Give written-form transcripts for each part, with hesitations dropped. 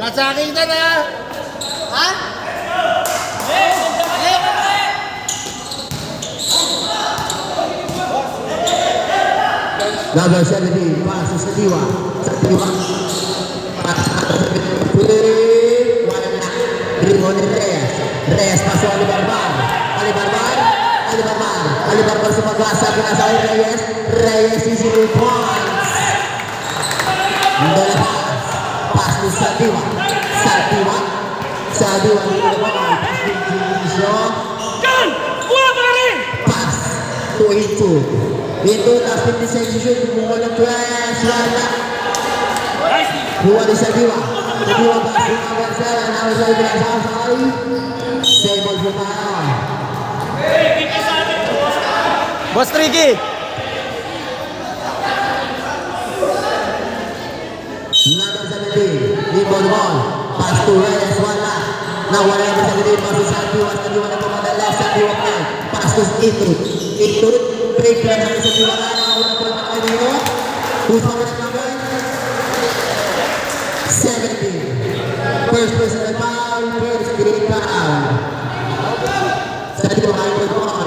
Nasakitan na! Ha? Number 17, passes sa Diwa. Sa Diwa. Wala na. Dribble ni Reyes. Reyes paso Alibarbar. Alibarbar. Alibarbar. Alibarbar sa pag-asa. Pinasawin Reyes. Reyes easy 2 points. Dala pass. Pass ni sa Diwa. Sa Diwa. Sa Diwa. Pass ni Jimisyo. Pass to Into. Into last 56 shoot. Kumuha ng 12. Wala. Buwa ni sa Diwa. Sa Diwa pass ni number 7. Number 7 pinasawin. Save ball po tayo. Boss Tricky! Number 17, lead ball ball. Pass to Reyes, wala. Nawala number 17, pass to Santiwa. Santiwa na pumadala. Santiwa pa. Pass to Itut. Itut, break lang sa Santiwa na. Nawala po ang mga dito. Who's over the number? 17. First personal foul, first green foul. Santiwa kayo po ball.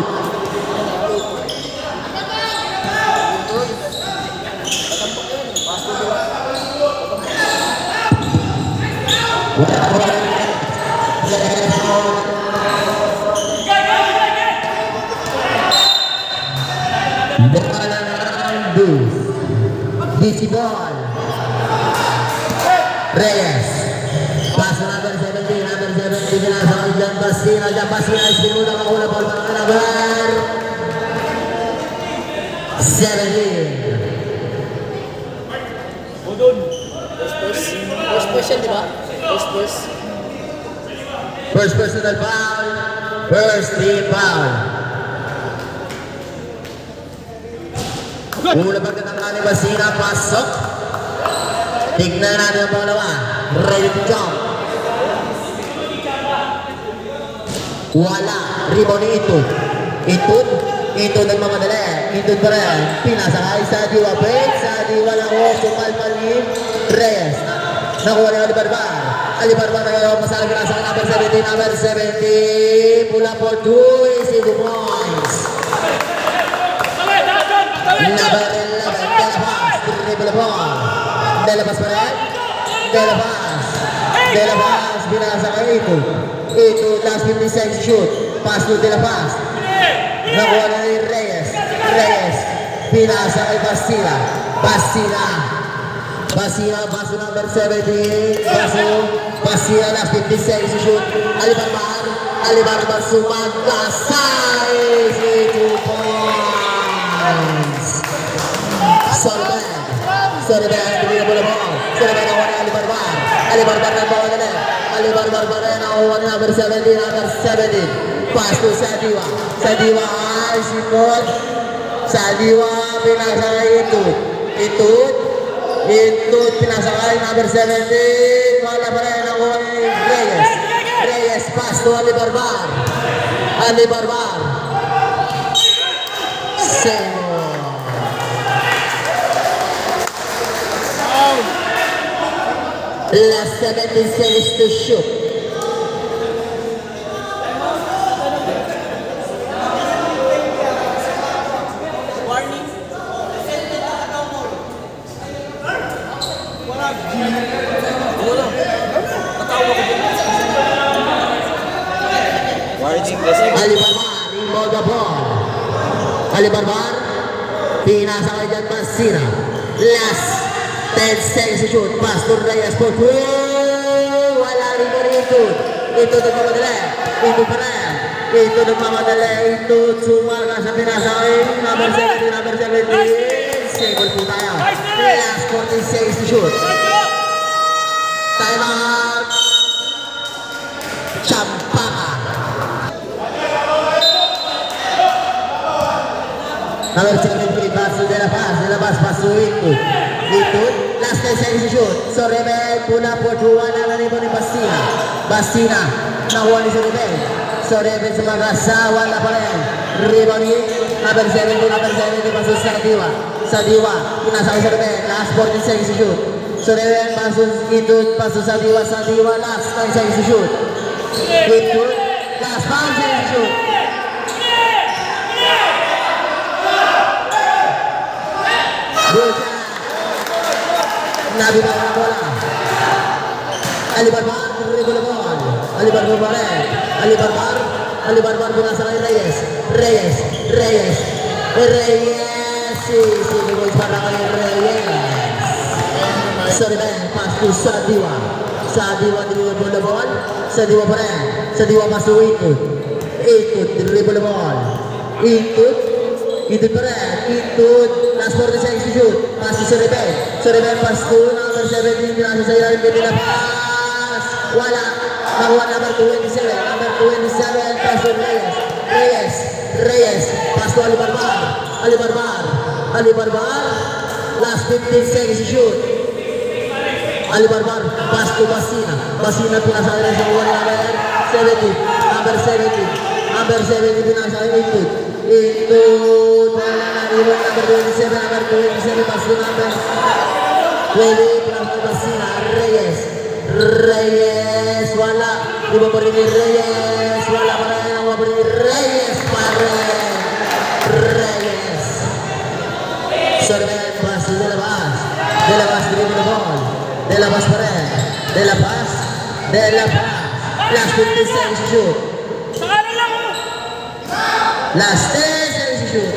DC ball. Reyes. Pass number 17. Number 17. Pinasawin dyan Basina. Dyan Basina. Ispinuda makuna ball. Para number 17. First yan, di ba? First. First personal foul. First team foul. Mula pagkatangka ni Basina, pasok. Tignan natin ang pangalawa. Ready to jump. Wala. Rebound ni Itut. Itut nagmamadali. Itut pa rin. Pinasakay sa Diwa. Sa Diwa lang o. Sumalpal ni Reyes. Nakuha ni Alibarbar. Alibarbar na kayo. Masalang pinasakay number 17. Number 17. Pula po 2 easy 2 points. Number 11, Delabas, dribble ball. Delabas pa rin. Delabas, binasa kay Ito, last 56 shoot. Pass to Delabas. Nakuha na ni Reyes. Binasa kay Basila. Baso number 17. Basila, last 56 shoot. Alibarbar sumagkasay. 2 points. Sorbet, bigyan mo na ball. Sorbet nakuha ni Alibarbar. Alibarbar na ball na. Alibarbar pa rin nakuha ni number 17. Pass to Sadiwa. Sadiwa ay sikot. Sadiwa pinasakay Itut pinasakay number 17. Wala pa rin nakuha ni Reyes. Pass to Alibarbar. Save. Last 17 seconds to shoot. Warning. Alibarbar, inbound the ball. Alibarbar, pinasakay dyan Basina. Last 10 seconds to shoot. Pass to Reyes for 2. Wala rin po rin Ito nagmamadali. Ito nagmamadali. Ito sumaga sa pinasakay. Number 17. Sable po tayo. Last 14 seconds to shoot. Time out. Champaka. Number 17, pass to Delabas, pass to Itut, last 10 seconds to shoot. Sorebel, pula po, wala na rin po ni Basina, nakuha ni Sorebel sa magasa, wala pa rin. Rebound ni number 17, pass to Sadiwa. Pinasa kay Sorebel, last 14 seconds to shoot. Suriben, paso sa Diwa, last 9 seconds to shoot. Intut, last 5 seconds to shoot. Good shot. Nabi na bola. Ali Barbar, dribble ball. Ali Barbar balik. Ali Barbar binasa kay Reyes. Sini gol para kay Reyes. Suriben, pass to Sadiwa. Sadiwa dribble the ball. Sadiwa pa rin. Sadiwa pass to Intut. Dribble the ball. Intut pa rin. Last 40 seconds to shoot. Pass to Suriben. Pass to number 17. Pinasa sa ilalim din nila. Pass. Wala. Nakuha number 27. Pass to Reyes. Pass to Ali Barbar. Last 15 seconds to shoot. Ali Barbar. Pass to Basina. Pinasa rin sa uwan number 70. Number 70 pinasa rin Intut. Number 27, pass to number 20, pinasa to Basina. Reyes, wala. Di ba pa rin ni Reyes? Wala pa rin. Ang pa rin ni Reyes pa rin. Suriben, pass to De La Paz, dribble the ball. De La Paz pa rin. De La Paz. Last 15 seconds to shoot. Last 10 seconds to shoot.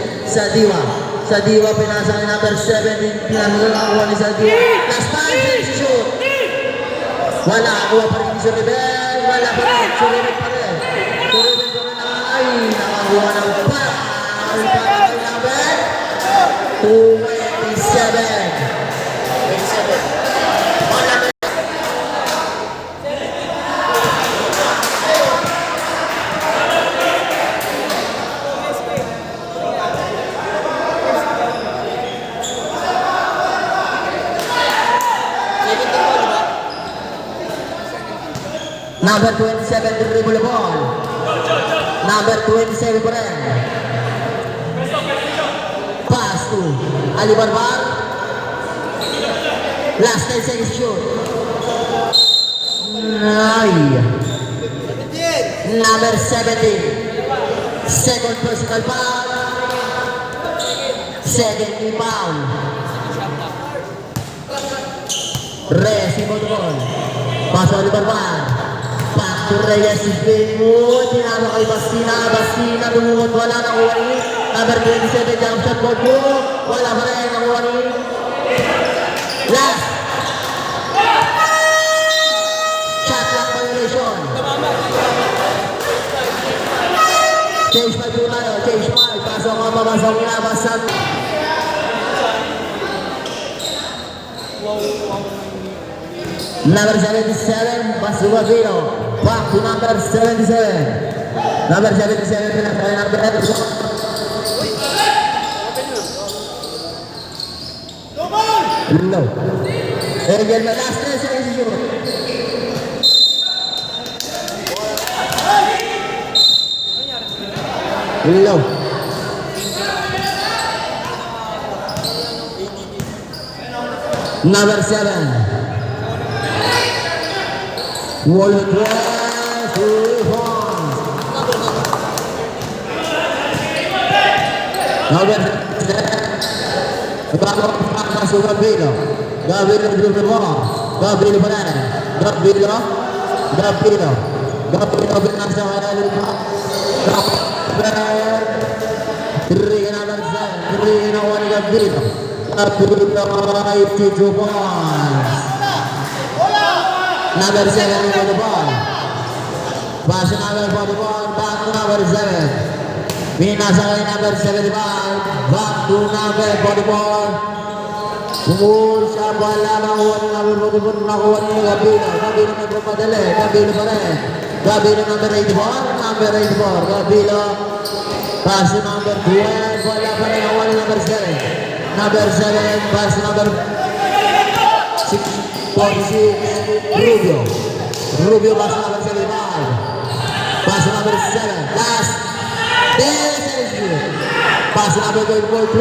Sadiwa pinasa kay number 17. Pinasa nakuha ni Sadiwa. Last 5 seconds to shoot. Wala. Kuha pa rin ni Suriben. Wala pa rin. Suriben pa rin. Ay, nakakuha ng foul. Para kay number 27. Number 27 dribble the ball. Number 27 pa rin. Pass to Ali Barbar. Last 10 seconds shoot. Number 17. Second personal foul. Second team foul. Reyes, the ball. Pass to Ali Barbar. Reyes is being moved. Tinalo kay Basina dumukot. Wala na kuha ni number 27. Jump shot ball po. Wala pa rin nakuha ni last shot clock violation. Change 5 po tayo. Pasok ang mabasok nilabasan. Number 77, pass to Gavino. Back to number 77. Number 77, pinasakay number 8. Low. Angel, last 10 seconds to shoot. Low. Number 7. Wall press, reforms. Number 7. Masuk Gavino dribble ball. Gavino benar. Gavino binasa kaya Gavino number 7. Gavino ay 2 points. Number 7 for the ball. Pass number for the ball. Back to number 7. Binasa kay number 75. Back to number for the ball. Siya wala nakuha ni number 44. Nakuha ni Gavino. Gavino may pumadali. Gavino pa rin. Gavino number 84. Gavino. Pass to number 12. Wala pa rin nakuha ni number 7. Number 7. Pass number 46. Rubio pass number 75. Pass number 7. Last 10 seconds. Pass number 24.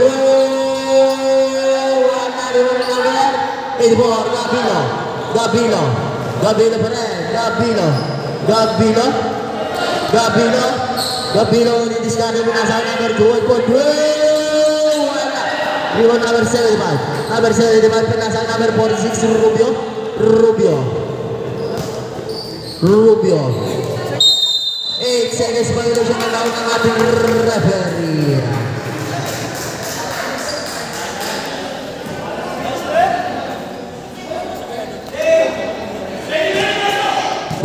Number 84, Gabilo. Gabilo. Gabilo pa rin. Gabilo. Gabilo. Gabilo. Gabilo. Nidiscard mo na sa number 2. Wala. Rebound number 75. Number 75 pinasa number 46, Rubio. Rubio. Rubio. 8 seconds violation na laon ng ating referee.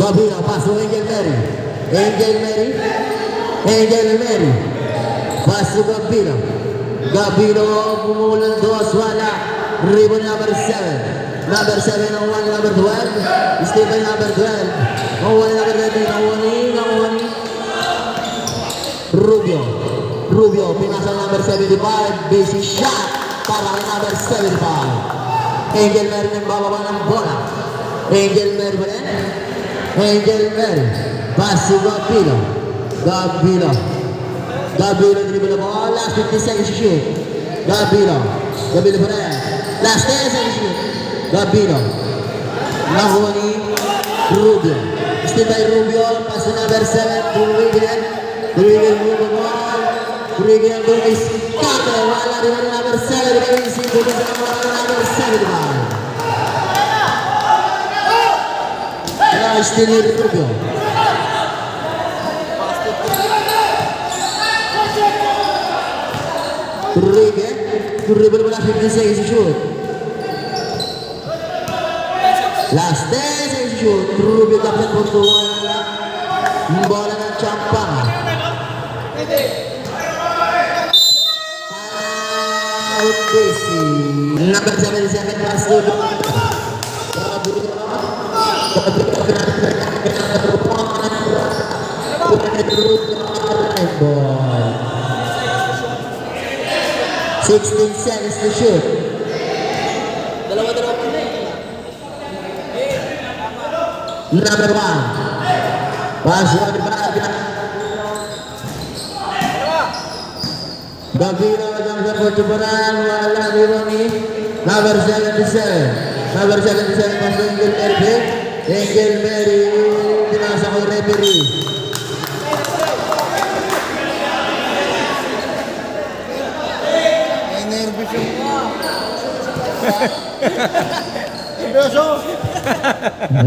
Gabino, paso Angel Mary. Angel Mary. Angel Mary. Paso Gabino. Gabino bumulan dos, wala. Rebound number 7. Number 7 ang 1, number 12. Stephen number 12. Ang 1 number 13. Ang 1. Rubio. Rubio, pinasa number 75. Basic shot para kay number 75. Angel Mary ng bababa ng bola. Angel Mary ba rin? Angel Mary. Pass to Gabino. Gabino. Gabino dribble the ball. Last 50 seconds to shoot. Gabino. Gabino pa rin. Last 10 seconds to shoot. Gabino. Nakuha ni Rubio. Still by Rubio. Pass to number 7. Tuwigil. Tuwigil move the ball. Tuwigil Lewis. Kate. Wala rin ang number 7. Lewis. Tuwigil number 7. Still ni Rubio. Rubio bola 50 seconds to shoot. Last 10 seconds to shoot. Rubio kapit po to wala. Bola ng Champang. Out busy. Number 77 pass to ball. 16 seconds to shoot. Dalawa-dalawa pa na Number 1. Pass to Gabino jumper for Tubaran. Wala dito ni number 77. Number 77 pass to Angel Mary. Angel Mary tinasa ko referee.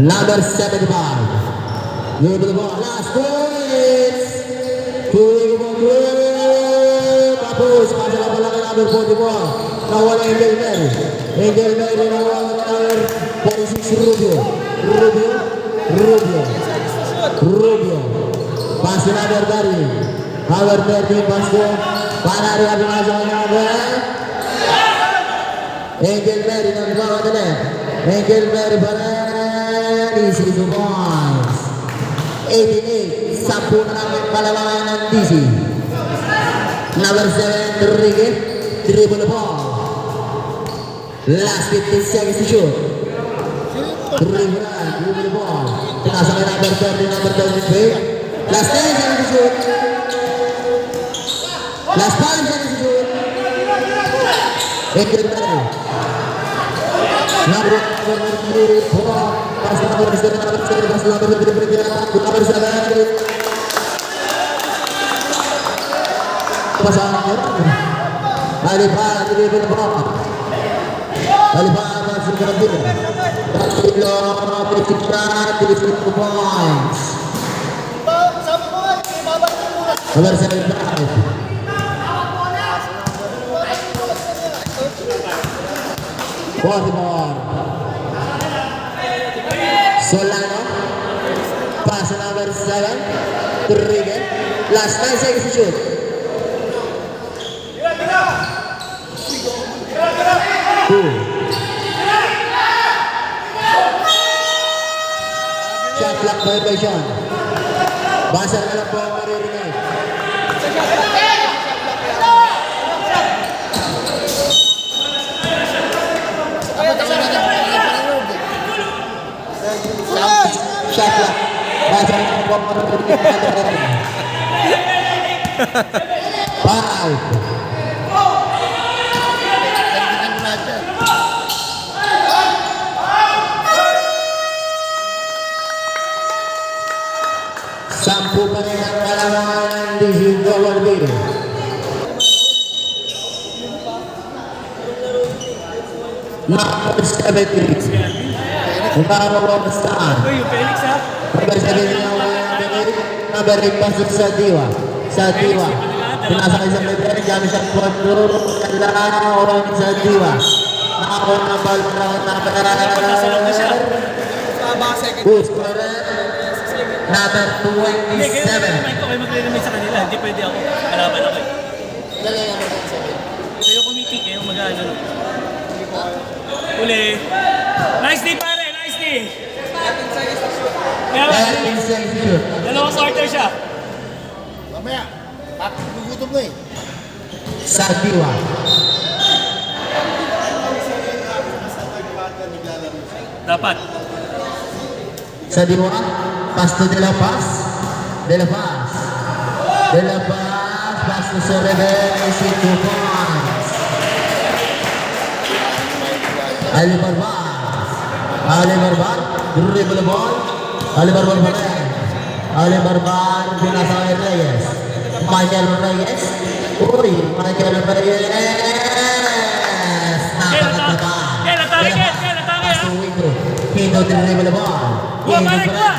Number 75. Dribble the ball. Last 2 minutes. Tapos pasa la bola kay number 44. Nawala Angel Mary. Angel Mary nawala number 46 Rubio. Rubio. Rubio. Rubio. Pass to number 30. Number 30 pass to Panari Abimasa number Angel Mary ng bawat ulit. Angel Mary pa rin. Easy to points. 88. 10 na namin palalaman ng DC. Number 7, Enrique. Dribble the ball. Last 15 seconds to shoot. Dribble the ball. Tinasa kay number 30, number 23. Last 10 seconds to shoot. Last 5 seconds to shoot. Angel Mary. Number 3, Paul. Pass number 7, number 7, pass number 7. Pasangan Alibaba dribble the ball. Alibaba masuk ke dalam. Tatlo penciptaan 32 points. Nomor 75. Baltimore. Solano. Pass number 7. Trigger. Last 9 seconds to shoot. Shot clock violation. Basa na lang po ang maririnig. Shot clock. Basa na lang po ang maririnig. Foul. pa rin ang kalamangan ng DC Double B. Number 73. Umababa saan? Uy, yung Felix ha? Number 73 ang number 8 pasok sa Diwa. Sa Diwa. Pinasakay sa Pwede, gamit sa Quadro. Kalaon sa Diwa. Nakakuha ng ball para Who's correct? Number 27. Kayo magre-remain sa kanila. Hindi pwede ako. Kalaban ako eh. Lagay namin ng 7. Kayo committee, kayo mag-ano. Uli. Nice day pare, nice day. Kaya And inside shoot. dalawang sorter siya. Mamaya, gugutom na eh. Sa Diwa. Dapat. Sa Diwa. Pasto de la Paz. De la Paz. De la Paz. Pasto sa Rebel. 2 points. Ali Barbar. Ali Barbar. Dribble the ball. Ali Barbar pa rin. Ali Barbar. Pinasa kay Reyes. Michael Reyes. Uy, Michael Reyes. Napakataba. Kel, atake. Pasto Wito. Hito dribble the ball. Buwa, pare, buwa.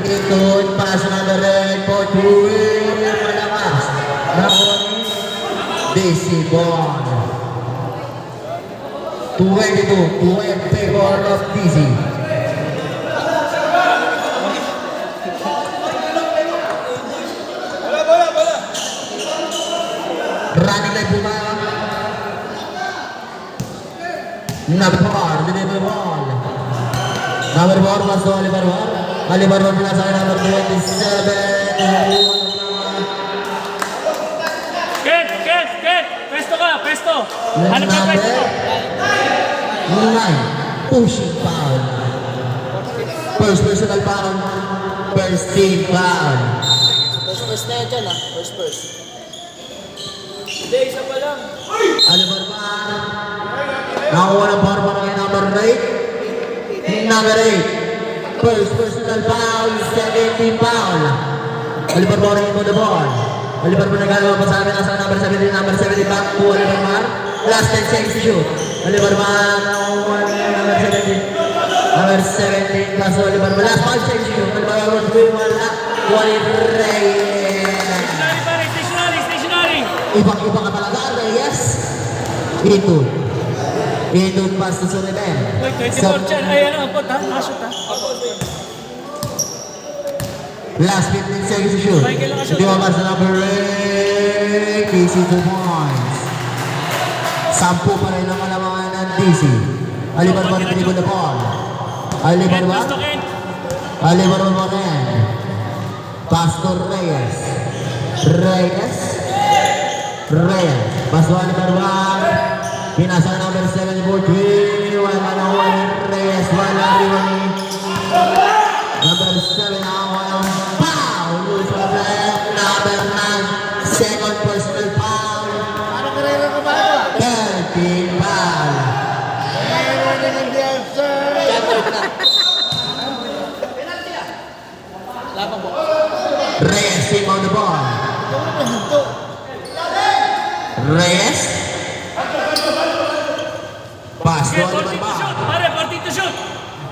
Hito pass na the red for Chuy. Malakas. Nakon. DC ball. 22 to in favor of DC. Running like Puma. Number 4, deliver ball. Number 4 was to Oliver War. Oliver War pinasa kay number 27. Ket. Pesto ka, pesto. Hanap ka Number pesto. 9, pushing foul. First personal foul. First team foul. First na yan dyan ah. First. Hindi, isa pa lang. Oliver War. Nakuha ng bar para kay number 8. Number 8. First personal foul. Second team foul. Oliver War in the ball. Oliver War nagagawa pa sa amin. Nasa number 17. Number 70 back to Oliver War. Last 10 seconds to shoot. Oliver War. Nakuha ng number 17. Number 17 plus Oliver War. Last 5 seconds to shoot. Oliver War. Wala. Oliver Reyes. Stationary. Ibang-iba ka talaga, Reyes. Ito pass to Sullivan. Uy, 24 dyan. Ay, ano, ang pot ha? Nakashoot ha? Last 15 seconds to shoot. Michael nakashoot. Hindi mo pass na number 8. DC 2 points. 10 pa rin ang kalamangan ng DC. Alibarbar dribble the ball. Alibarbar. Pesto, Ken. Alibarbar pa rin. Pastor Reyes. Reyes. Pass to Alibarbar. Pinasa number 7 for 3. Wala na Reyes. Wala rin. Number 7 ako ng foul. Lose for the number 9. Second personal foul. Ano karera ka ba ito? 13 foul. Karera na ng dancer! Yan, third na. Lapang po. Reyes team on the ball. Ito na ba hinto? Reyes. Pass to Okay, 40 to shoot. Alibarbar. Pare, 40 to shoot.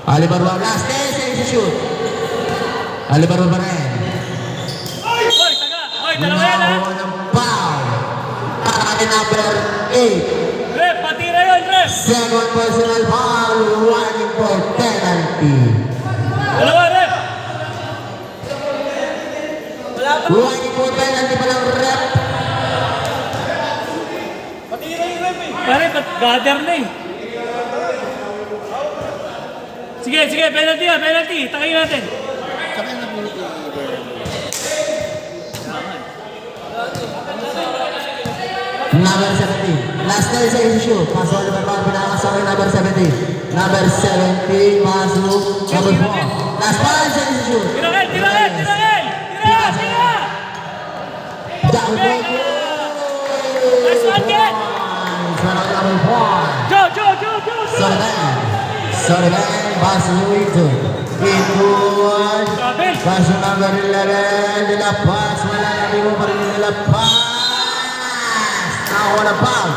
Alibarbar last 10 seconds to shoot. Alibarbar pa rin. Hoy, dalawa yan ha? Nakakuha ng foul. Para kay number 8. Rep, patira yun, rep. Second personal foul. Running for penalty. Dalawa, rep. Wala pa. Running for penalty pa ng rep. Pare, gather na eh. Sige, penalty. Takayin natin. Saka na po ito. Number 17. Last 10 seconds to shoot. Pass to Alibarbar. Pinakasama yung number 17. Number 17. Pass to number 4. Last 5 seconds to shoot. Tira! Down to Nice one, Ken. number 4. Joe. Sullivan. Pass to Ito. Ito. Bench. Paso number 11, De La Paz. Wala na rin mo pa rin De La Paz. Nakakuha ng foul.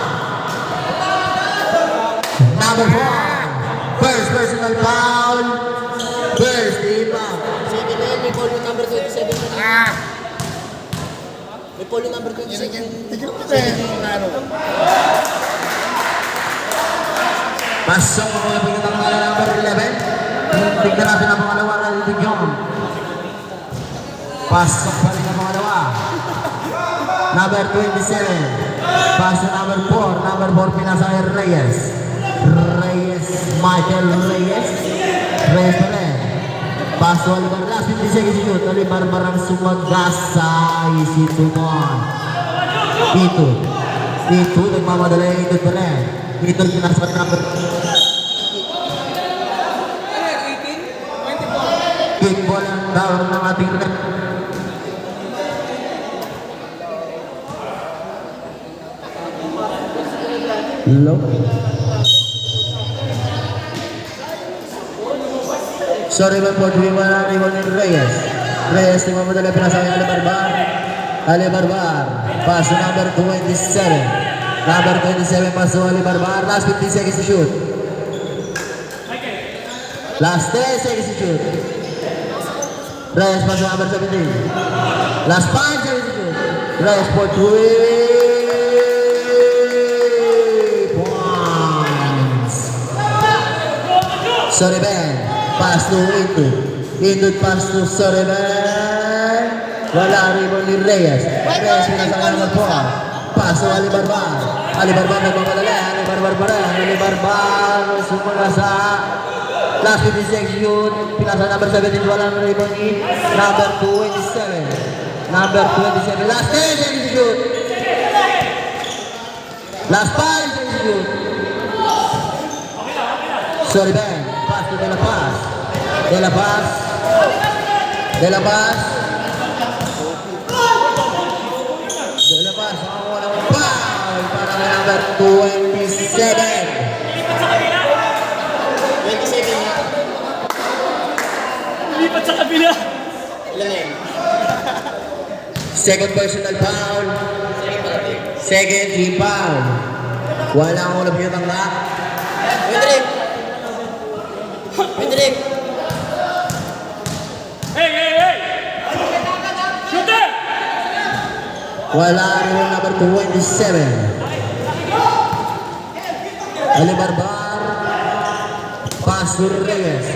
Number 4. First personal foul. First rebound. 7 na yan, may polo number 27 na yan. May polo number 27 na yan. Tigil mo tayo yung ano. Pasok mo na pinatang mga number 11. Tignan natin ang pangalawa na Dijon. Pasok pa rin ang pangalawa. Number 27. Pasok number 4. Number 4 pinasa kay Reyes. Michael Reyes. Reyes pa rin. Pasok Alibar. Last 50 seconds shoot. Alibar barang sumagasay si Tumon. Ito. Nagmamadala yung ito pa rin. Ito pinasa kay number kickball ang down ng ating red. Low. Sorry man po, tuwima na rival ni Reyes. Reyes, di mamadala pinasa kay Alibarbar. Pass to number 27. Number 27, pass to Alibarbar. Last 15 seconds to shoot. Last 10 seconds to shoot. Reyes, pass to number 17. Last 5 seconds to shoot. Reyes for 3 points. Sorry, Ben. Pass to Into pass to Sorry, Ben. Wala ribbon ni Reyes. Reyes pinasakay naman po. Pass to Alibarbar. Alibarbar nagmamadali. Alibarbar pa rin. Alibarbar sumula sa last 50 seconds shoot. Pinasa number 17. Walang ribbon ni number 27. Number 27. Last 10 seconds shoot. Last 5 seconds shoot. Sorry, Ben. Pass to De La Paz. De La Paz. De La Paz. De La Paz. Ang walang foul para kay number 27. 27 na. Lipat sa kabila. Ilan na yan? Second personal foul. Second team foul. Wala akong ulap niyo tangga. Hendrik! Hey! Shooter! Wala rin yung number 27. Alibarbar. Pass to Reyes.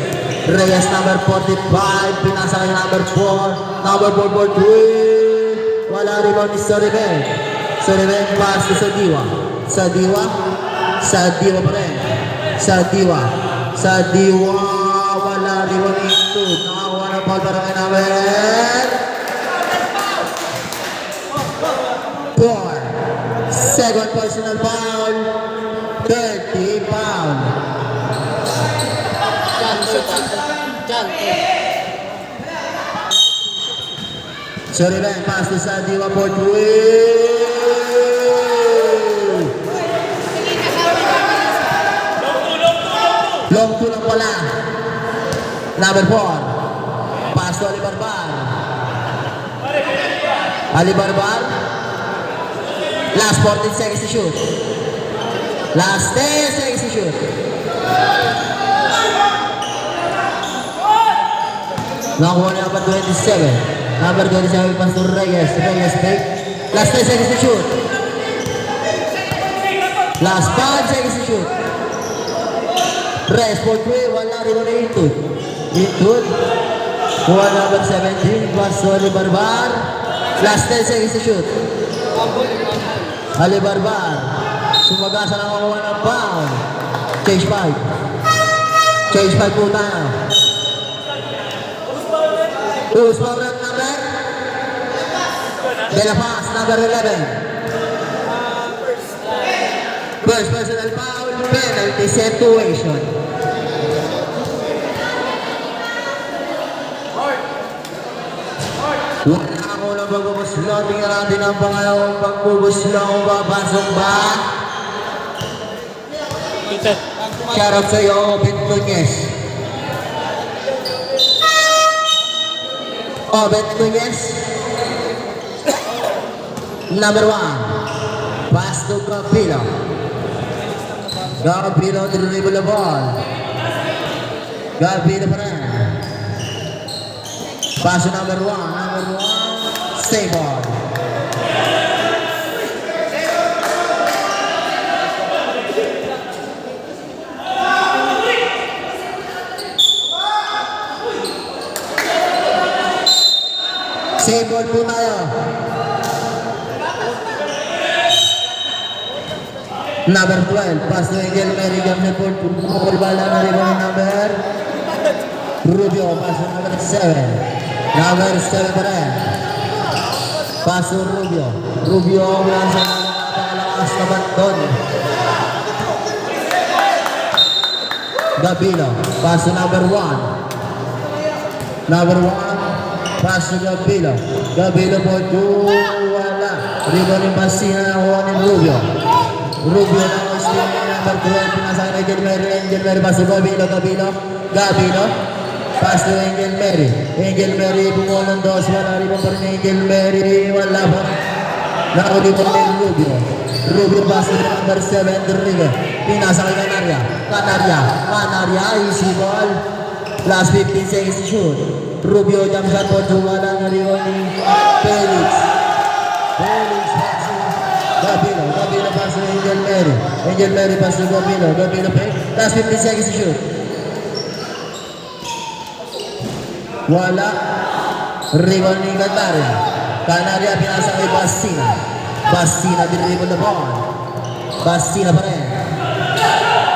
Reyes number 45. Pinasa kay number 4. Number 4 for 3. Wala rin ni Soriben. Soriben pass to Sadiwa. Sadiwa pa rin. Sadiwa. Wala rin ni Ito. Nakakuha ng ball para kay number 4. Second personal foul. 30 foul. Jan. Sorry Ben, pass to Sadiwa for 3. Long two lang pala. Number 4. Pass to Alibarbar. Last 14 seconds to shoot. Last 10 seconds to shoot. Nakuha niya pa 27. Number 27, pass to Reyes. Reyes take. Last 10 seconds to shoot. Last 5 seconds to shoot. Reyes for 3. Wala rin na Intud. Kuha number 17. Pass to Alibarbar. Last 10 seconds to shoot. Alibarbar. Sumagasa na makuha ng foul. Change 5 po tayo. Who's favorite number? De La Paz, number 11. First personal foul, penalty situation. Wala ako ng pagbubuslo. Tingnan natin ang pangalawang pagbubuslo. Papasok ba? Shoutout sa'yo, Pintunyes. Obet Nunez. Number 1. Pass to Gabilo. Gabilo dribble the ball. Gabilo pa rin. Pass to number 1. Number 1. Save ball. Save ball po tayo. Number 12, pass to Angel Mary, Gamble Port, Bala na rin ang number Rubio, pass to number 7. Number 7 pa rin. Pass to Rubio. Rubio, wala sa nakakalakas naman doon. Gabilo, pass to number 1. Number 1, pass to Gabilo. Gabilo po, wala. Ribon yung Basina, nakuha ni Rubio. Rubio na ko steal number 12, pinasakit Angel Mary. Angel Mary, pass to Gabilo. Gabilo, pass to Angel Mary. Angel Mary, bumulong dos, wala ribon pa rin Angel Mary, wala pa rin. Nakulibon ni Rubio. Rubio, pass to number 7, Rodrigo. Pinasakit Canaria, easy ball. Last 15 seconds to shoot. Rubio, jump shot po, wala na ribon ni Felix, pass to Gabilo pass to Angel Mary pass to Gabilo pay. Last 15 seconds to shoot. Wala. Ribon ni Canaria, pinasa kay Basina dribble the ball. Basina pa rin.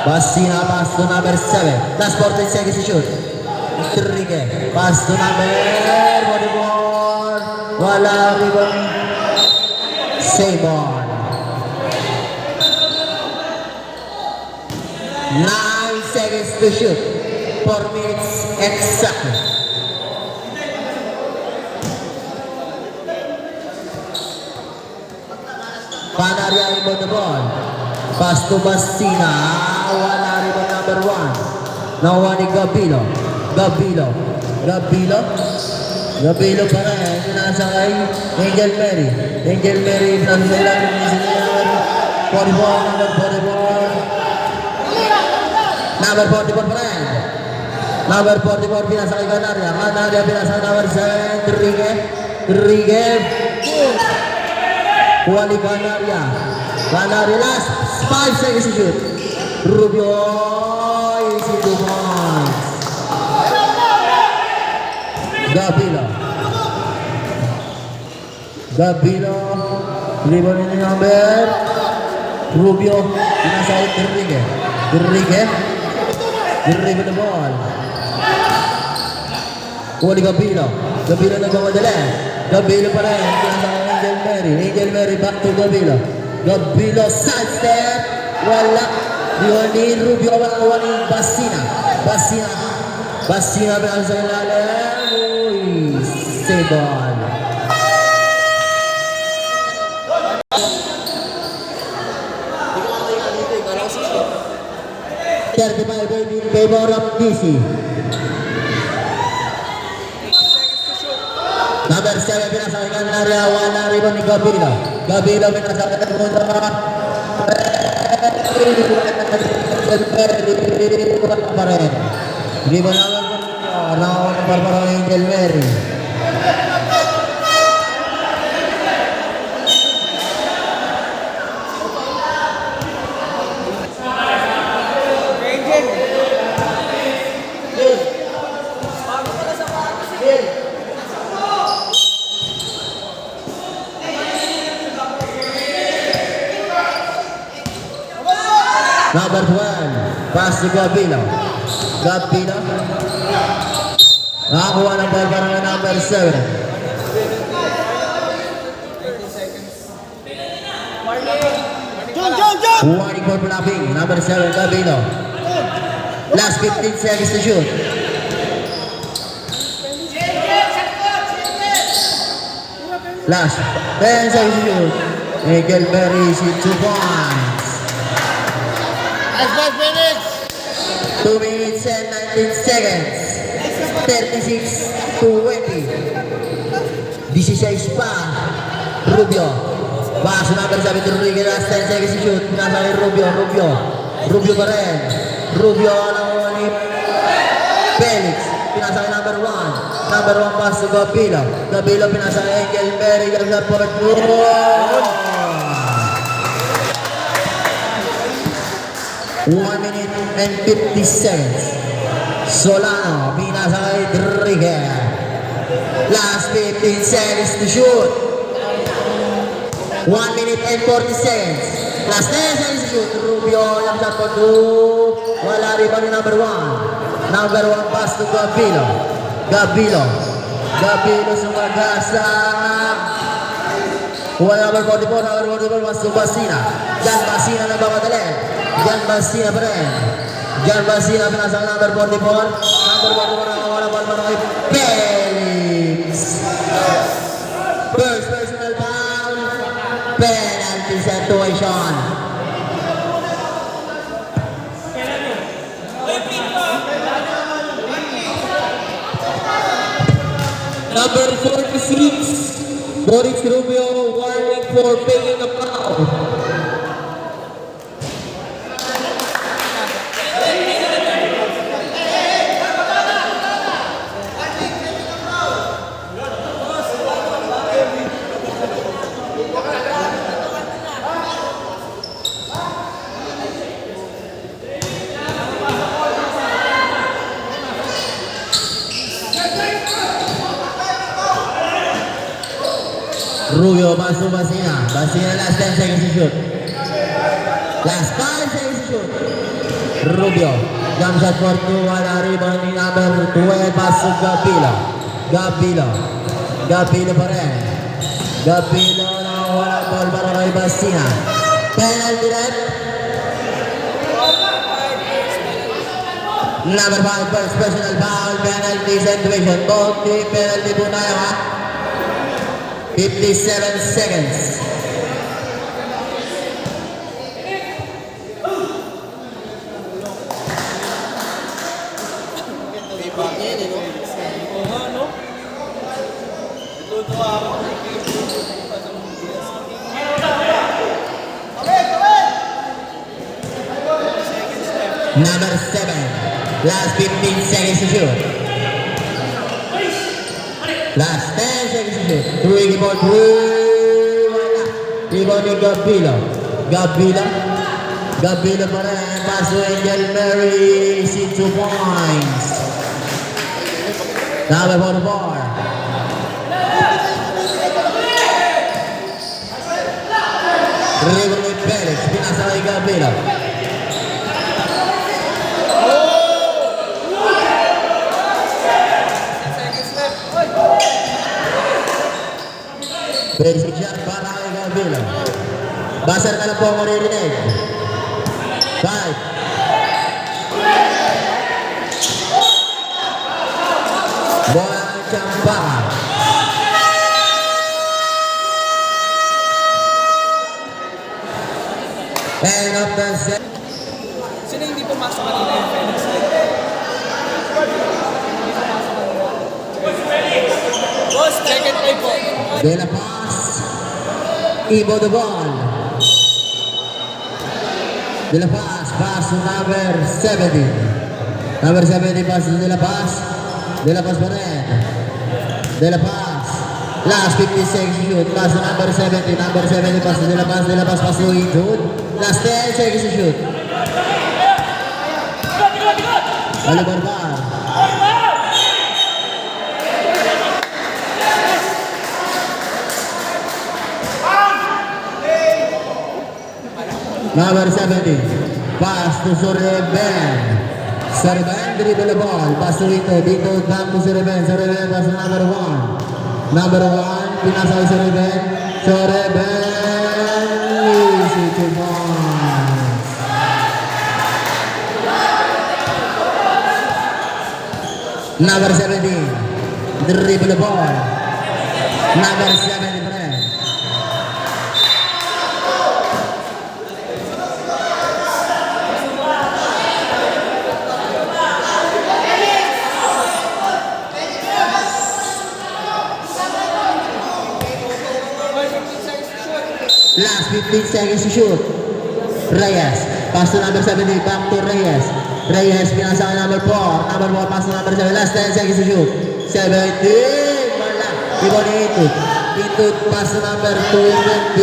Basina pass to number 7. Last 14 seconds to shoot. Enrique pass to number body ball. Wala ribon. Save ball. 9 seconds to shoot. 4 minutes exactly. Canaria inbound the ball. Pass to Basina. Wala ribon number 1. Nakuha ni Gabilo pa rin. Nasa kay Angel Mary. Nasa lang ni Senior. 44, number 44. Number 44 pa rin. Number 44 pinasa kay Canaria pinasa number 7. Rodriguez. Kuali Canaria last 5 seconds to shoot. Rubio, easy 2 points. Gabilo, ribon ini number Rubio, pinasa kay Rodriguez, dribble the ball. Kuali Gabilo nagmamadali. Gabilo pa rin, pinasa kay Angel Mary, back to Gabilo, sidestep, wala. Ribon ni Rubio, wala ni Basina pinasa kay lalim. Save ball. In favor of DC. Number 7 pinasa kay Canaria, wala ribon ni Gabilo pinasa kay ribon number Angel Mary. Number 12, pass to Gabilo. Nakakuha ng ball para ng number 7. Warning for blocking. Number 7, Gabilo. Last 15 seconds to shoot. Last 10 seconds to shoot. Angel Mary is 2 points. Last 5 minutes. 2 minutes and 19 seconds. 36-20. 16 pa. Rubio. Pass number 7 to Rodriguez. Last 10 seconds to shoot. Pinasa kay Rubio. Rubio pa rin. Rubio nakuha ni Felix. Pinasa kay number 1. Number 1 pass to Gabilo. Gabilo pinasa kay Angel Mary. Gabilo for a goal. 1 minute and 50 seconds. Solano pinasa kay Rodriguez. Last 15 seconds to shoot. 1 minute and 40 seconds. Last 10 seconds to shoot. Rubio, yung shot for 2. Wala rin pa ni number 1. Number 1 pass to Gabilo. Gabilo sumagasa. Wala number 44. Number 44 pass to Basina. Jan Basina nagbabatali. Jan Basina pa rin. Jan Basina pinasa number 44. Number 44 nakawala pa naman kay Felix. First personal foul. Penalty situation. Number 46, Boris Rubio, warning for paying a foul. Rubio masuk Basina. Basina last 10 seconds to shoot. Last 5 seconds to shoot. Rubio. Jump shot for 2. Wala rebound ni number 12. Pasok Gabilo. Gabilo pa rin. Gabilo na wala ball para kay Basina. Penalty red. Number 5 first personal foul. Penalty situation. Both team penalty po tayo ha. 57 seconds. Oo nga, no? Natutuwa ako. Number 7. Last 15 seconds to shoot. Last 10 seconds to shoot. Three rebound. Rebound ni Gabilo pa rin. Paso Angel Mary. 2 points. Number 44. Rebound ni Felix. Pinasa kay Gabilo. Basic shot para kay Gabilo. Basar ka lang po ang maririnig. 5. Bola ng Champaca. End of the set. Sino hindi pumasok kanina yung Felix? Boss, second play po. De La Paz. Ibo the ball. De La Paz. Pass to number 70. Number 70 pass to De La Paz. De La Paz pa rin. De La Paz. Last 50 seconds to shoot. Pass to number 70. Number 70 pass to De La Paz. De La Paz pass to Injud. Last 10 seconds to shoot. Alibarbar. Number 70. Pass to Soreben. Soreben dribble the ball. Pass to Dito. Dito back to Soreben. Soreben pass to number 1. Number 1. Pinasa kay Soreben. Soreben. Easy 2 points. Number 17. Dribble the ball. Number 7. Last 15 seconds to shoot. Reyes. Pass to number 17. Back to Reyes. Reyes pinasa kay number 4. Number 4 pass to number 7. Last 10 seconds to shoot. 17. Wala. Iba ni Itut. Itut pass to number 20.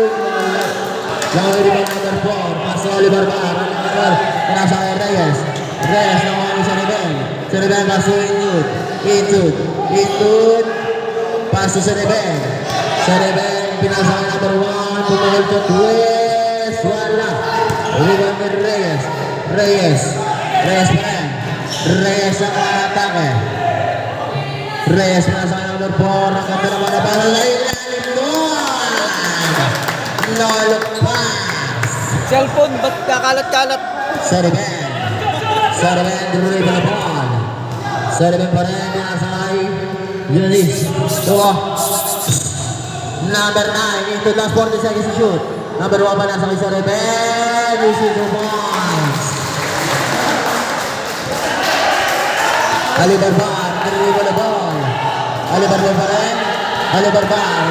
Wala. Gawin rin number 4. Pass to Oliver Bar. Pinasa kay Reyes. Reyes nakuha ni Sereben. Sereben pass to Itut. Itut. Itut. Pass to Sereben. Sereben pinasa kay number 1. Pumahol to West. Wala. Rebound ni Reyes. Reyes pa rin. Reyes ang atake. Reyes pinasa kay number 4. Nakanta naman na para sa ilalim doon. No look pass. Cellphone, ba't kakalat-kalat? Sereben. Sereben dribble the ball. Sereben pa rin. Pinasa kay Yunis. Number 9 into last 40 seconds to shoot. Number 1 pa nasa kay Sereben. This is 2 points. Ali Barbar, dribble the ball. Ali Barbar pa rin. Ali Barbar.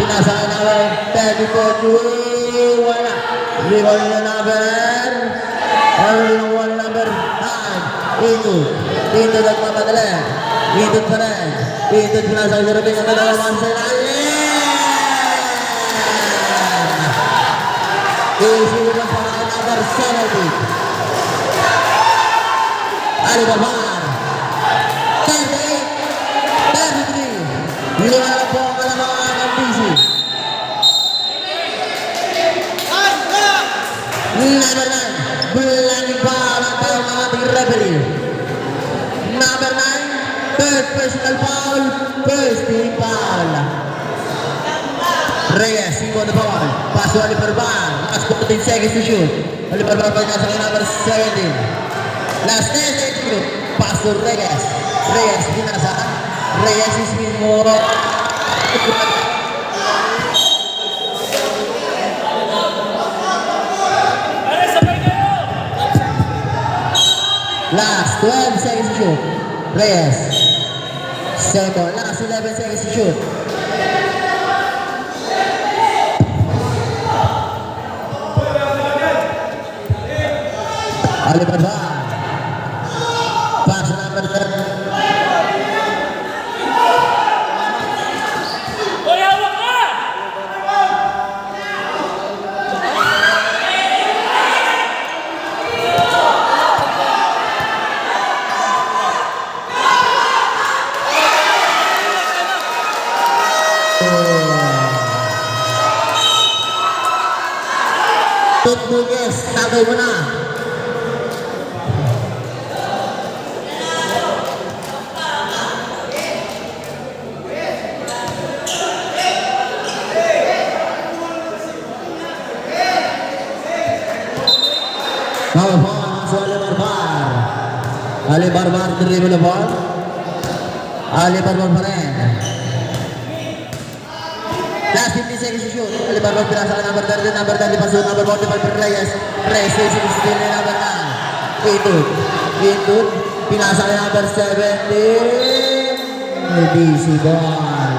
Pinasa kay number 34. Wala. Dribble na number. Wala number 9. Ito nagmamadali. Ito pa rin. Ito pinasa kay Sereben. Ang dalawang sa ilalim. Isipan para kay number 70. Ali Barbar. 38. 33. Lima na po ang kalamangan ng BC. Number 9. Blinding foul ang tayo ng ating referee. Number 9. Third personal foul. First team foul. Reyes, on the ball. Pass to Ali Barbar. Last 14 seconds to shoot. Ali Barbar pa nasa kay number 17. Last 10 seconds to shoot. Pass to Reyes. Reyes, pinasa. Reyes is mismo. Last 12 seconds to shoot. Reyes. Second. Last 11 seconds to shoot. Ali Barbar. Pass number 10. Tutbuges, tagay mo na. Number 4, Ali Barbar. Ali Barbar dribble the ball. Ali Barbar pa rin. Last 50 seconds to shoot. Ali Barbar pinasa ka number 30, number 30 pasok, number 45 for Reyes. Reyes, 16 na number 9. Itut. Pinasa ka number 17. DC ball.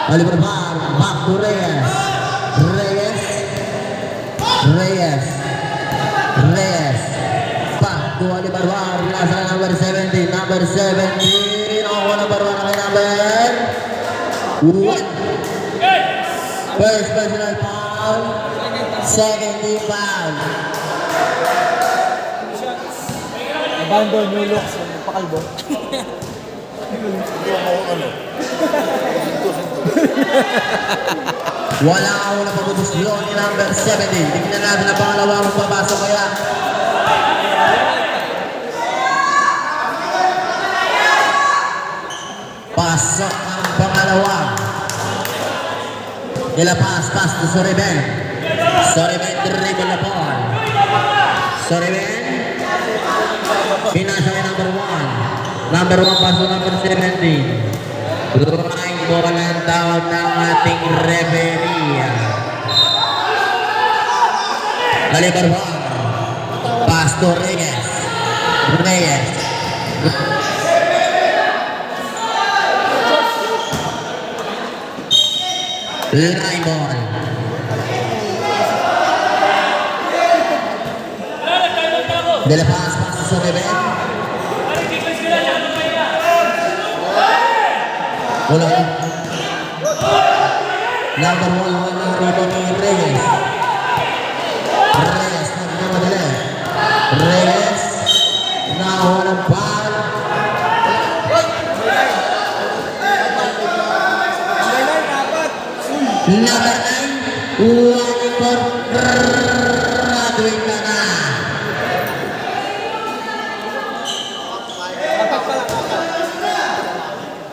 Ali Barbar, back to Reyes. Reyes. Back to Ali Barbar. Pinasa ka number 17. Number 17. Ako number 1 kay number 1. First personal foul. Second team foul. Abandon yung looks. Pakalbo. Wala ka una pagpupusyon ni number 17. Tingnan natin ang pangalawa kung papasok kaya. Pasok ang pangalawa. Nilapas, pass to Soreben. Soreben dribble the ball. Soreben. Pinasa kay number 1. Number 1 pass to number 17. Line ball ang tawag ng ating referee. Ali Barbar. Pass to Reyes. Line ball. De La Paz pasa sobre Ben. Ulang. Number 1 narito ni Reyes. Reyes nagmamadali. Reyes nakuha ng foul. Number 9, 1 for graduate ka na.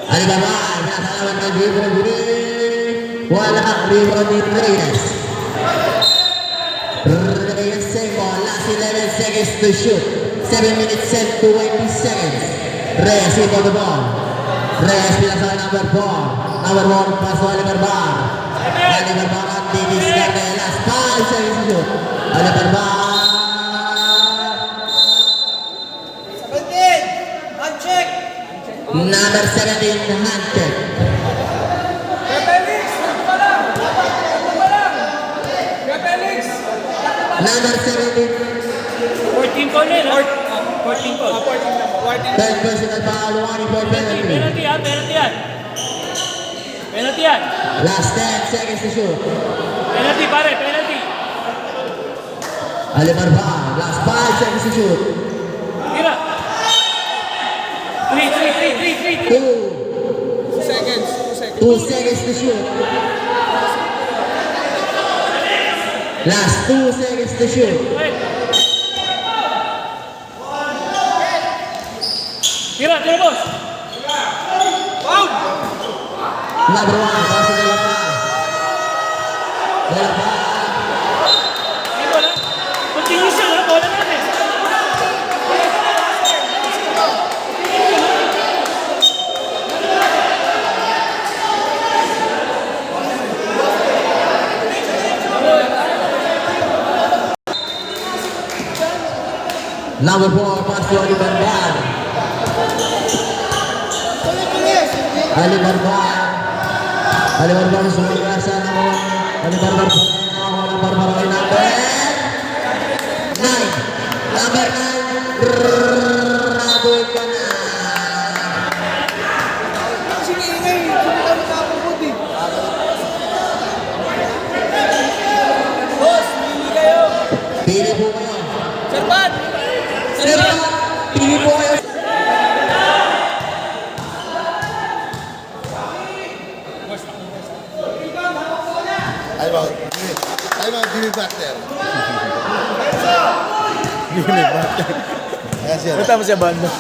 Alibaba, nasa lawan ng libro ni wala ang libro ni Reyes. Reyes Semo, last 11 seconds to shoot. 7 minutes and 20 seconds. Reyes into the ball. Reyes pinasa number 4. Number 1, pass to Oliver Bar. Oliver Bar at didiskarte. Last 5 seconds to shoot. Oliver Bar. 17! Uncheck! Number 17, hand check. Felix! Ito pa lang! Ito pa lang! Felix! Number 17, 14 call yun, ha? 14 call. 10 personal foul, 1 for penalty. Penalty, ha? Penalty yan. Penalty yan. Last 10 seconds to shoot. Penalty, pare. Penalty. Oliver Bar, last 5 seconds to shoot. Tira. 3. 2 Seconds. 2 seconds to shoot. Last 2 seconds to shoot. Tira, boss. Foul! Number 1, pass to De La Paz. De La Paz. Ito na. Continuous yun, ha? Bola natin. Number 4, pass to Oliver Bar. Oliver Bar. Oliver Bar sumunod sa number 1. Oliver Bar number 9. Number 9. Graduate ka na. Sige, ingay. Sige kami nakapupot eh. Boss, pili kayo. Pili po kayo. Serban! Sir, pili po kayo. Time out, give it back there. Give it back there. Yes, yes. Tama siya banda.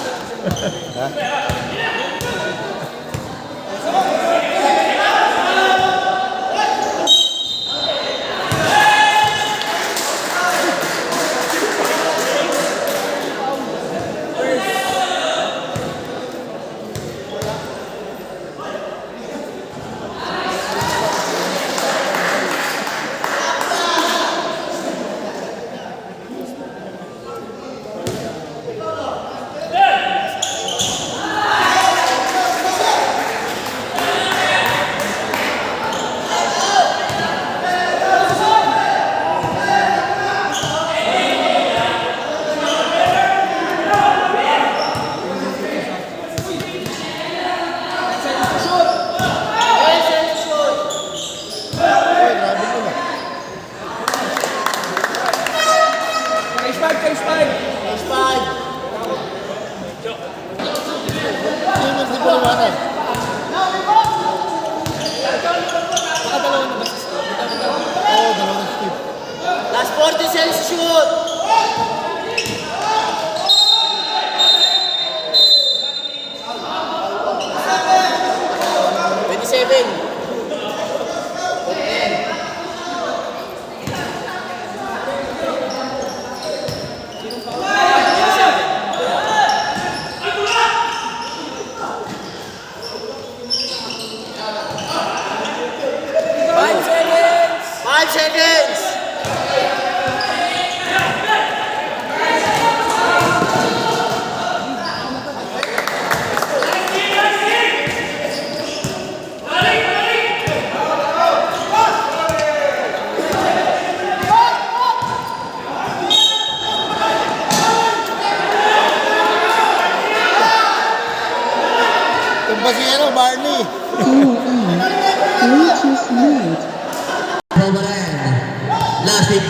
Last 40 seconds to shoot.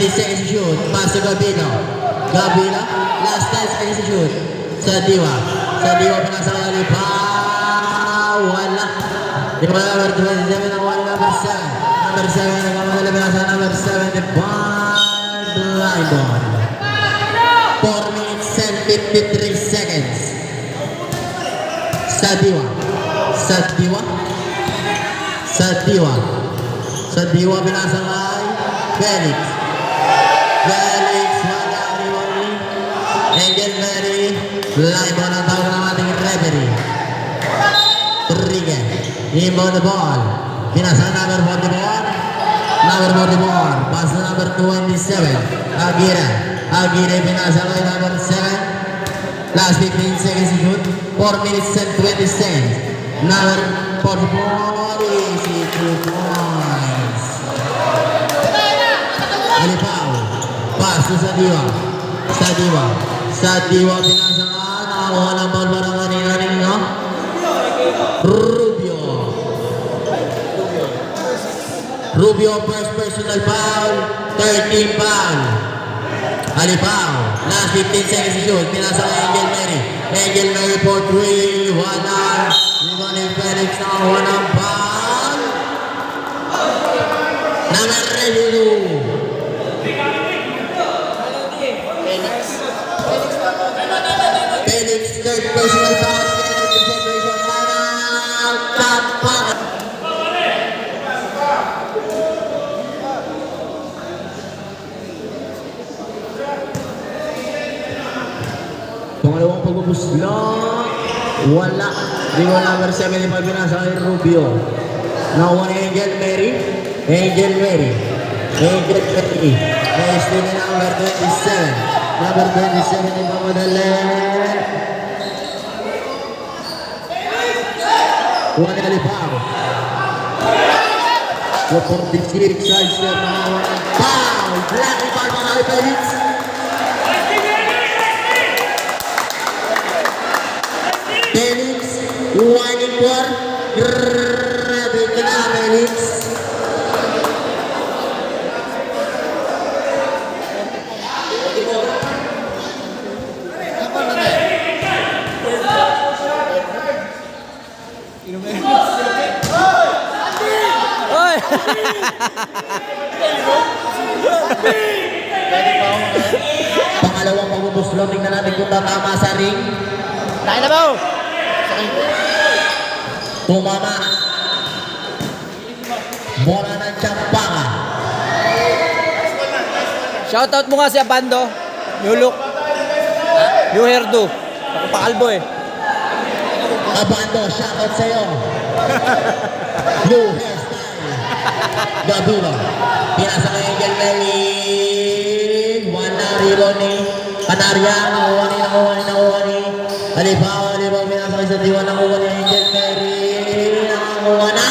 20 seconds to shoot. Pass to Gabino. Gabino. Last 10 seconds to shoot. Sa Diwa. Sa Diwa pinasa kay Alipa. Wala. Di ba number 27 ang wala number 7. Number 7 nagkamadala pinasa number 7. The ball. Blind ball. 4 minutes and 53 seconds. Sa Diwa. Sa Diwa. Sa Diwa. Sa Diwa pinasa kay Felix. Felix, wala only. Angel Mary. Live on ang tawag ng ating referee. Trigger. Inbound the ball. Pinasa number 44. Number 44. Pass to number 27. Aguirre. Aguirre pinasa kay number 7. Last 15 seconds to shoot. 4 minutes and 20 seconds. Number 44. Easy 2 points. Alipao. Pass to Sadiwa. Sadiwa. Sadiwa pinasa ka. Nakakuha ng ball parang kanina rin, no? Rubio. Rubio first personal foul. 13 foul. Alipao. Last 15 seconds to shoot. Pinasa ka Angel Mary. Angel Mary for 3. 1-1. Rebound Felix nakakuha ng foul. Number 32. Felix, third personal foul. Concentration lineup. Tapak. Pangalawang pagbubusla. Wala. Ringo number 75 binasa kay Rubio. Nakuha ni Angel Mary. Angel Mary. Angel Mary. Next to the number 27. Number 27 ay pamadali. Kuha ni Alipao. 46 side step na naman. Foul! Black rebound mga Felix. Felix, 1-4. Grabe ka na, Felix. Oy! Pangalawang pagbubuslot. Tingnan natin kung tatama sa ring. Dahil na ba? Tumama. Bola ng Champanga. Shoutout mo nga si Abando. New look. New hairdo. Ako pakalbo eh. Abando, shoutout sa'yo. New hairstyle. Gabino. Pinasa kay Angel Melin. One na rebound ni Canaria. Nakuha ni. Alipaw, pinasa kay sa diwa. Nakuha ni Angel Melin. Nakuha na.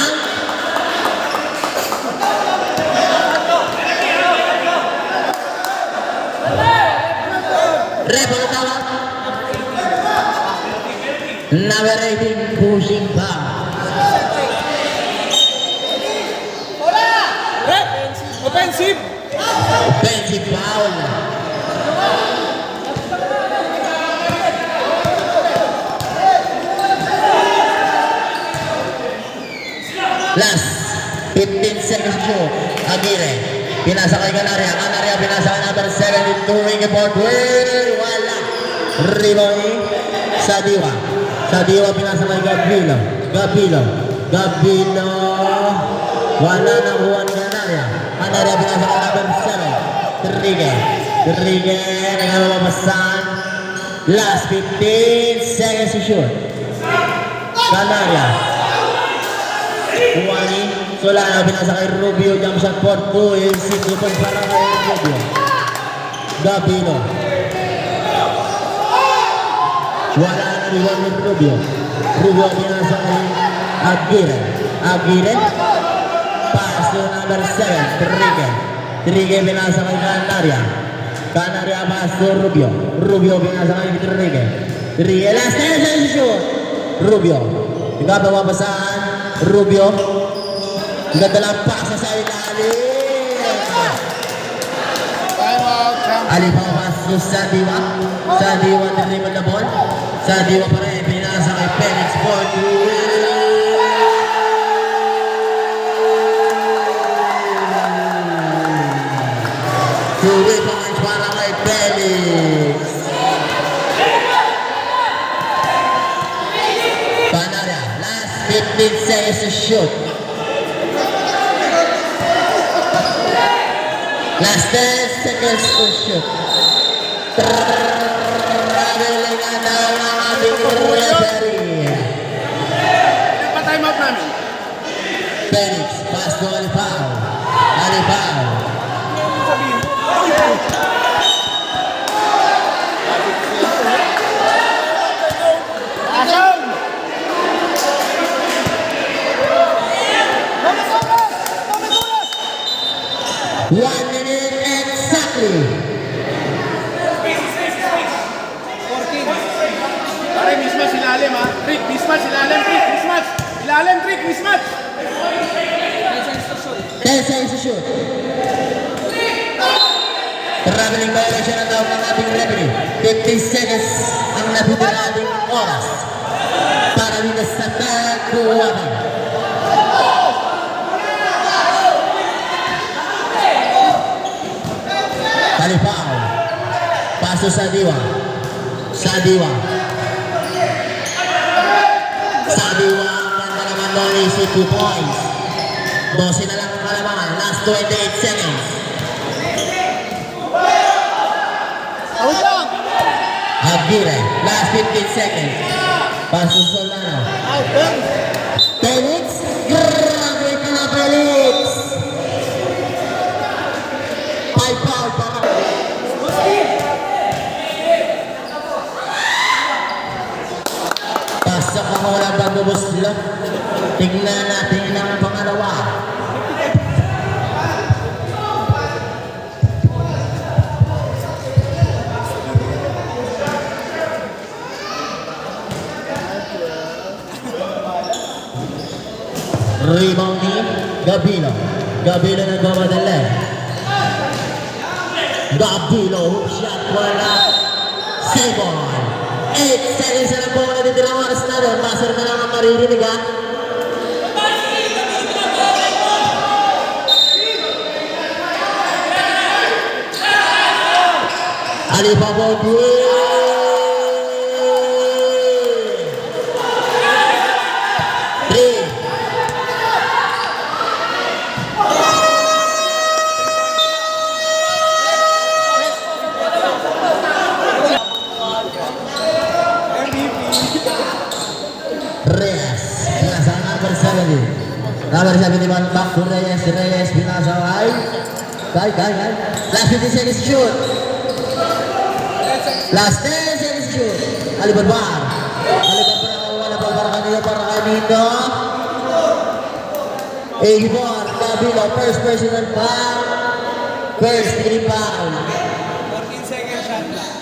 Rebo na tawag. Number 18, pushing back. Offensive! Offensive foul. Last 15 seconds to shoot. Aguirre. Pinasa kay Canaria. Canaria pinasa kay number 72. Ring for 12. Wala. Rebound sa Diwa. Sa Diwa pinasa kay Gabilo. Gabilo. Wala na Juan Canaria. Canaria pinasa kay number 7. Trigger. Nagkakapasan. Last 15 seconds to shoot. Canaria. Juani. Solano pinasa kay Rubio. Jump shot for 2. Yung 6 points para kay Rubio. Gabino. Wala na ni Juan Rubio. Rubio pinasa kay Aguirre. Pass to number 7. Trigger pinasa kay Canaria. Canaria pass to Rubio. Rubio pinasa kay Trigger. Last 10 seconds to shoot. Rubio. Nagkapapasan. Rubio. Ganda lang paksa sa ilalim. Alibaw versus Sandiwa. Sandiwa dribble the ball. Sandiwa pa rin, pinasa kay Felix Portugal. Tuwi points para kay Felix. Panara, last 15 seconds to shoot. Last 10 seconds to shoot. Traveling na daw ang ating referee. Pa-time out namin. Felix, pass to Alibaw. Alibaw. Action! 1 minute exactly. Pare, mismatch ilalim ha. Trick, mismatch ilalim, trick, mismatch. Ilalim, trick, mismatch. 10 seconds to shoot. Traveling violation ang tawag ng ating referee. 50 seconds ang napitira ating oras para dito sa tagpuwanan. Alibaw. Paso sa Diwa. Sa Diwa. Sa Diwa. Ang ganda naman doon is 2 points. 12 na lang ang kalamangan. Last 28 seconds. Aguirre. Last 15 seconds. Paso sa Solano. Felix. Grabe ka na, Felix. 5 foul para pasok ako walang bagubos lang. Tingnan natin ang pangalawa. Rebound ni Gabilo. Gabilo nagmamadali. Gabilo, hook shot, wala. Save on. 8 seconds na lang po ang natitirang oras na doon. Master na lang ang maririnig ha. Alibaw Buwi. 3. Reyes, binasa number 70. Number 71, back to Reyes. Reyes, binasa ay. Kay. Last 50 seconds shoot. Last 10 seconds shoot. Alibarbar. Alibarbar, wala pa para kanila, para kanito. 84, Gabilo, first personal foul. First team foul. 14 seconds shot lang.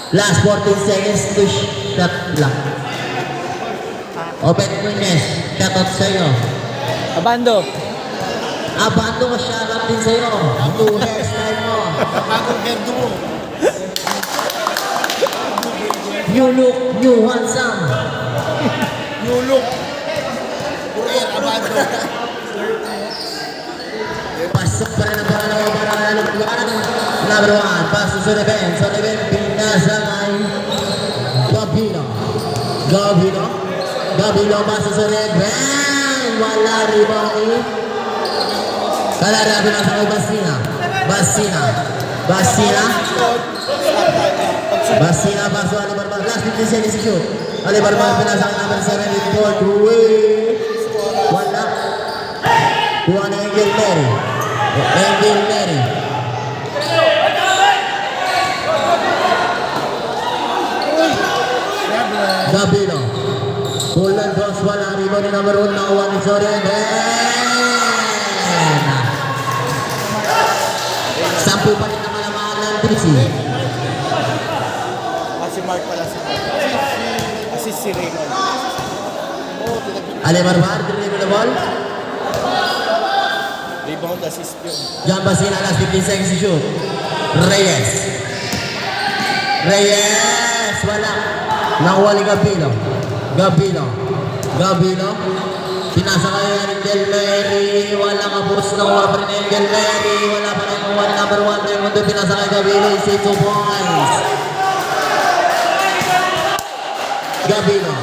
Last 14 seconds to shot lang. Open Queens, shoutout sa'yo. Abando. Abando ko, shoutout din sa'yo. New hairstyle mo. Bagong hairdo mo. New look, new handsome. New look. Air, abado. Pasok pa rin ang pangalawa para lalagyan. Number 1, pasok sa Leven. Sa Leven, pinasa kay Gabilo. Gabilo, pasok sa Leven. Wala rebound ni Kalarabi na sa kay Basina. Basina, pasok Alibarbar. Last 15 seconds to shoot. Alibarbar, pinasa kay number 7. Fort Way. Wala. Kuha na Angel Mary. Gabilo. Full-on cross, wala rebound ni number 1 na uwan ni Soren. Sampu pa rin naman ang mga ng Trisi. Si Mark pala si Mark. Assist si Raymond. Alibarbar, dribble the ball. Rebound assist yun. Jan Basina, last 15 seconds to shoot. Reyes. Reyes, wala. Nakuha ni Gabilo. Gabilo. Pinasa kayo Angel Mary. Wala ka boost na kuha pa rin Angel Mary. Wala pa rin kuha number 1 tayo mundo. Pinasa kay Gabilo. Isi 2 points. Gabilo.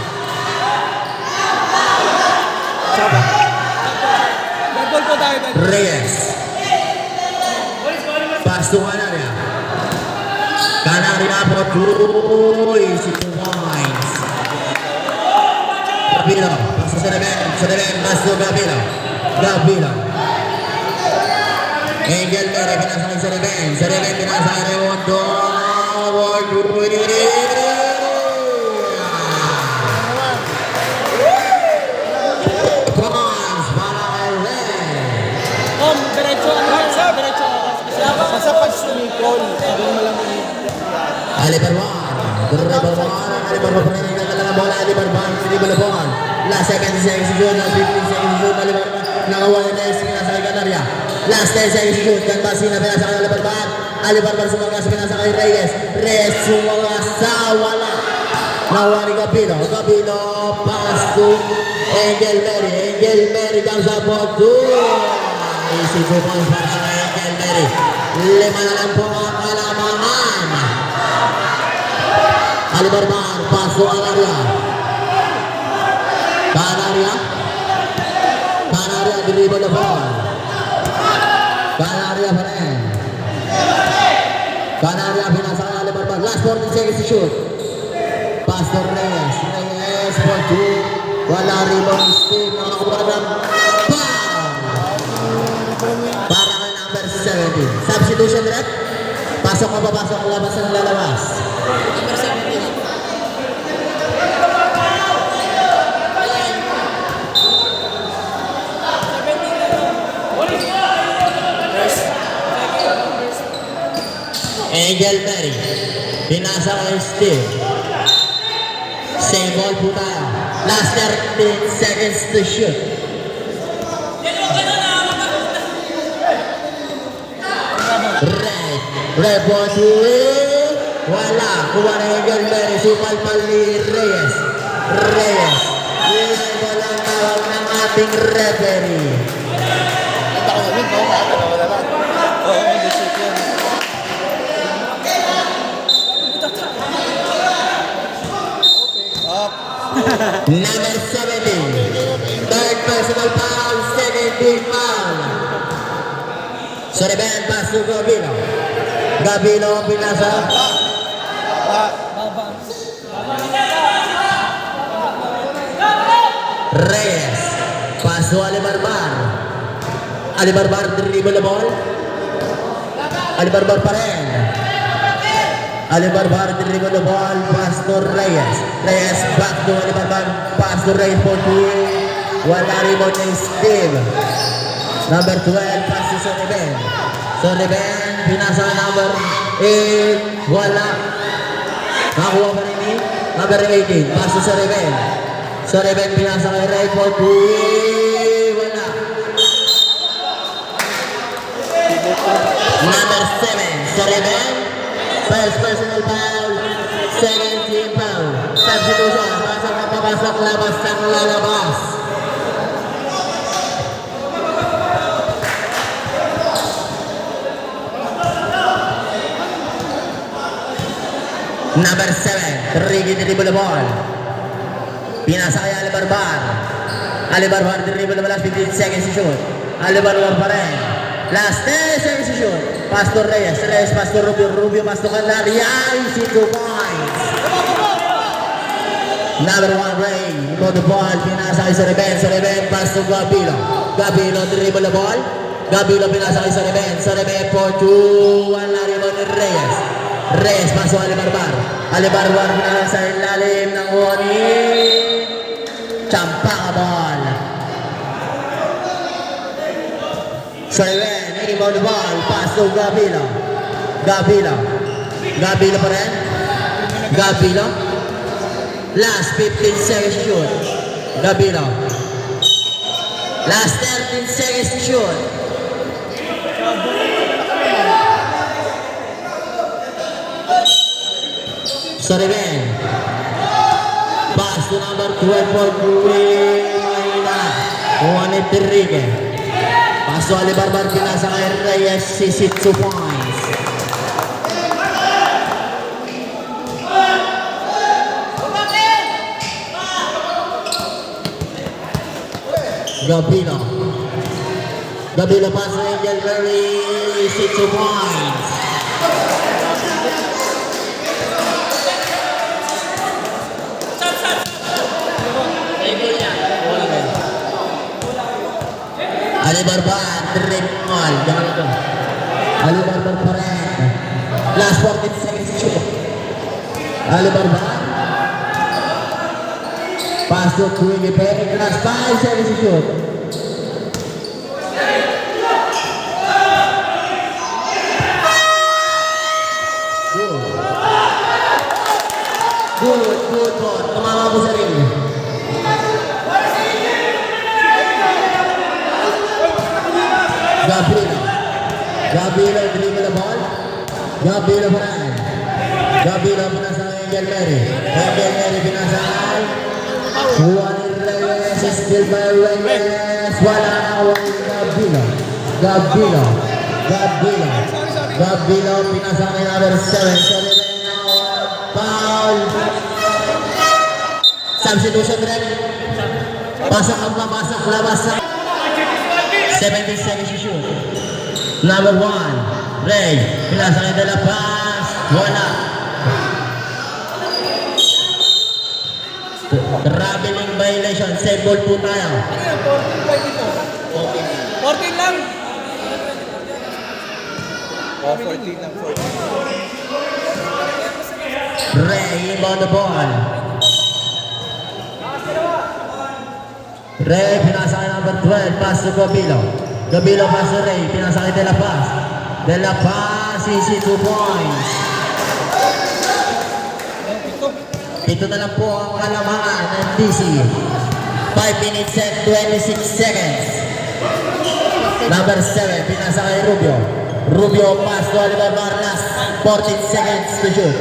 Nag-goal po tayo. Reyes. Pass to Canaria. Canaria for 2. Isi 2 points. Gabilo. Pass to Sereven. Pass to Gabilo. Angel Mary. Pinasa kay Sereven. Pinasa kay Remondo. Diretso. Masapag sumikol. Sabi mo lang Ali Barban pa rin ang dala ng bola. Ali Barban, sinibol na ball. Last 70 seconds to shoot, 15 seconds to shoot. Ali Barban, nakawala na yung pinasa kay Canaria. Last 10 seconds to shoot, Ganbasina, pinasa kay Ali Barban. Ali Barban sumagas, pinasa kay Reyes. Reyes sumagas sa wala. Nakuha ni Gabilo, pass to Angel Mary comes up for 2. Easy 2 points para sa Angel Mary. 5 na lang po ang kalamangan. Ali Barban, pass to Canaria, dribble the ball. Canaria pa rin. Canaria pinasa kay Ali Barban. Last 14 seconds to shoot. Pass to Reyes for 2. Wala rebound steam. Nakakuha ng foul. Para kay number 17. Substitution rep. Pasok ka papasok, labas na lalabas. number 17. Angel Mary. Pinasa kay Steve. Same ball po tayo. Last 13 seconds to shoot. Red ball to wala. Kuha na Angel Mary. Supalpal ni Reyes. Yun ay walang tawag ng ating referee. Ito ko namin, no? Wala lang. Oo, hindi shoot yun. Number 17. Third personal foul. Second team foul. Sereven pass to Gabilo pinasa. Reyes. Pass to Ali Barban dribble the ball. Ali Barban pa rin. Ali Barban dribble the ball. Pass to Reyes. Back to Ali Barban. Pass to Reyes for 2. Wala rebound ni Steve. Number 12. Pass to Sereven. Pinasa number 8. Wala. Nakuha pa rin ni number 18. Pass to Sereven pinasa kay Reyes for 2. Wala. Number 7. Sereven. First personal foul. Second team foul. Substitution. Pasok na papasok. Labas na lalabas. Number 7, Ricky dribble the ball. Pinasa kay Ali Barban dribble the ball. 15 seconds to shoot. Ali Barban pa rin. Last 10 seconds to shoot. Pass to Reyes pass to Rubio pass to Canaria. Easy 2 points. Number 1, Ray. Ito the ball. Pinasa kay Sereven pass to Gabilo dribble the ball. Gabilo pinasa kay Sereven for 2. Wala rebound ni Reyes pasok Ali Barban na sa ilalim ng Oni. Champa ka ball. Sereven, inbound the ball. Pass to Gabilo pa rin. Last 15 seconds to shoot. Gabilo. Last 13 seconds to shoot. Soriben. Pass to number 12 for Guina. Juan Enrique. Pass to Alibarbar, pinasa kay Reyes, 62 points. Gabino. Gabino pass to Angel Curry, 62 points. Alibarbar, trip all. Jangan ito. Alibarbar pa rin. Last 14 seconds to shoot. Alibarbar. Pass to Twiggy Perry. Last 5 seconds to shoot. Good. Tumama po sa ring. Gabino dribble the ball. Gabino pa rin. Gabino pinasa kay Angel Mary. Angel Mary pinasa kay Juan Reyes. Still by Reyes. Wala na Juan Gabino. Gabino pinasa kay number 7. Sorry na foul. Substitution rin. Pasak ang labas. 17 seconds to shoot. Number 1, Ray. Pinasa kay De La Paz. Wala. Traveling violation. Save ball po tayo. 14 lang. Oh, 14 lang, 14. Ray, inbound the ball. Ray, pinasa kay number 12. Pass to Gabilo. Gabilo pass to Ray. Pinasa kay De La Paz. De La Paz, easy 2 points. Ito na lang po ang kalamangan ng DC. 5 minutes and 26 seconds. Number 7, pinasa kay Rubio. Rubio pass to Alibarbar. Last 14 seconds to shoot.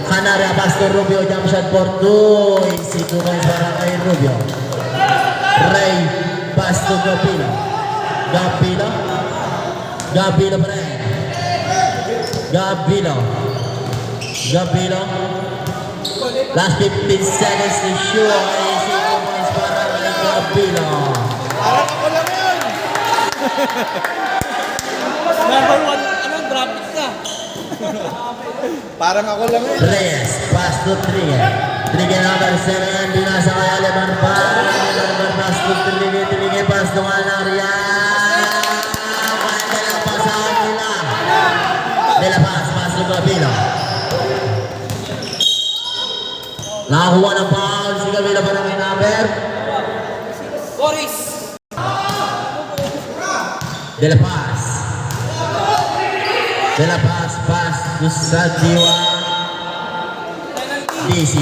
Canaria pass to Rubio. Jump shot for 2. Easy 2 points para kay Rubio. Ray pass to Gabilo. Gabilo pa rin. Gabilo. Last 15 seconds to shoot. Easy 2 points para kay Gabilo. Parang ako lang yun. Number 1, drop it ka. Parang ako lang yun. Reyes, pass to Trigger. Trigger number 7, binasa kay Alibarbar. Alibarbar pass to Trigger pass to Canaria. Kaya lang pasahan nila. De La Paz, pass to Gabilo. Nakakuha ng foul si Gabilo pa ng number. Boris. De La Paz. De La Paz, pass to Sadiwa. DC.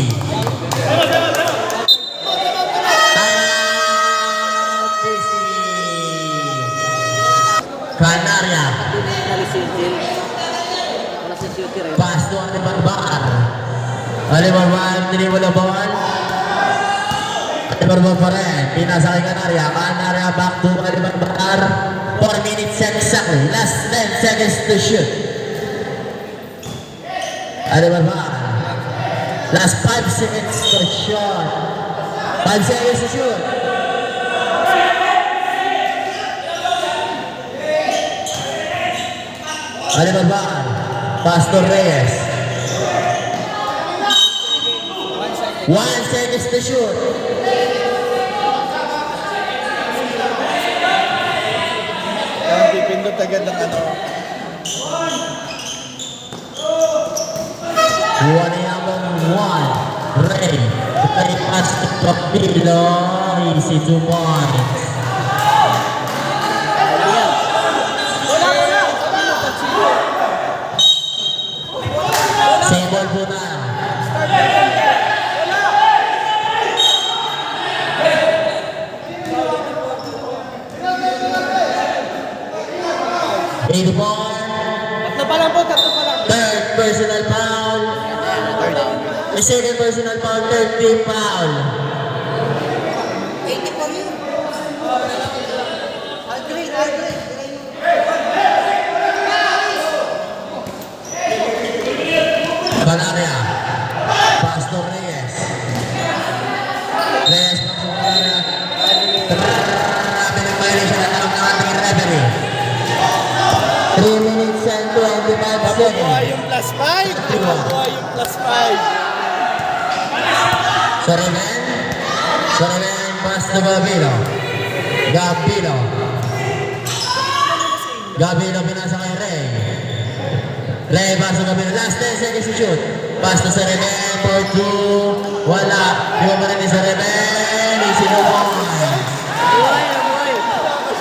DC. Canaria. Pass to Alibarbar. Alibarbar, dribble the ball. Alibarbar pa rin. Pinasa kay Canaria. Canaria back to Alibarbar. 4 minutes exactly. Last 10 seconds to shoot. Alibarbar. Last 5 seconds to shoot. 5 seconds to shoot. Alibarbar. Pass to Reyes. 1 seconds to shoot. Ang pipindot agad ng ano. One number 1. Ray. Ray pass to Gabilo. Easy 2 points. Same ball po tayo. Tatlo pa lang po. Third personal foul. A second personal foul, third team foul. 80 pa yun. Agree. Banaria. Pastor Reyes. Reyes masuk Banaria. Grabe ng violation na tanong ng ating referee. 3 minutes and 25 seconds. Yung plus 5. Nabuhay yung plus 5. Sorimen, pass to Gabilo. Gabilo pinasa kay Ray. Ray pass to Gabilo. Last 10 seconds to shoot. Pass to Sorimen for 2. Wala. Di ba rin ni Sorimen? Isinubuan.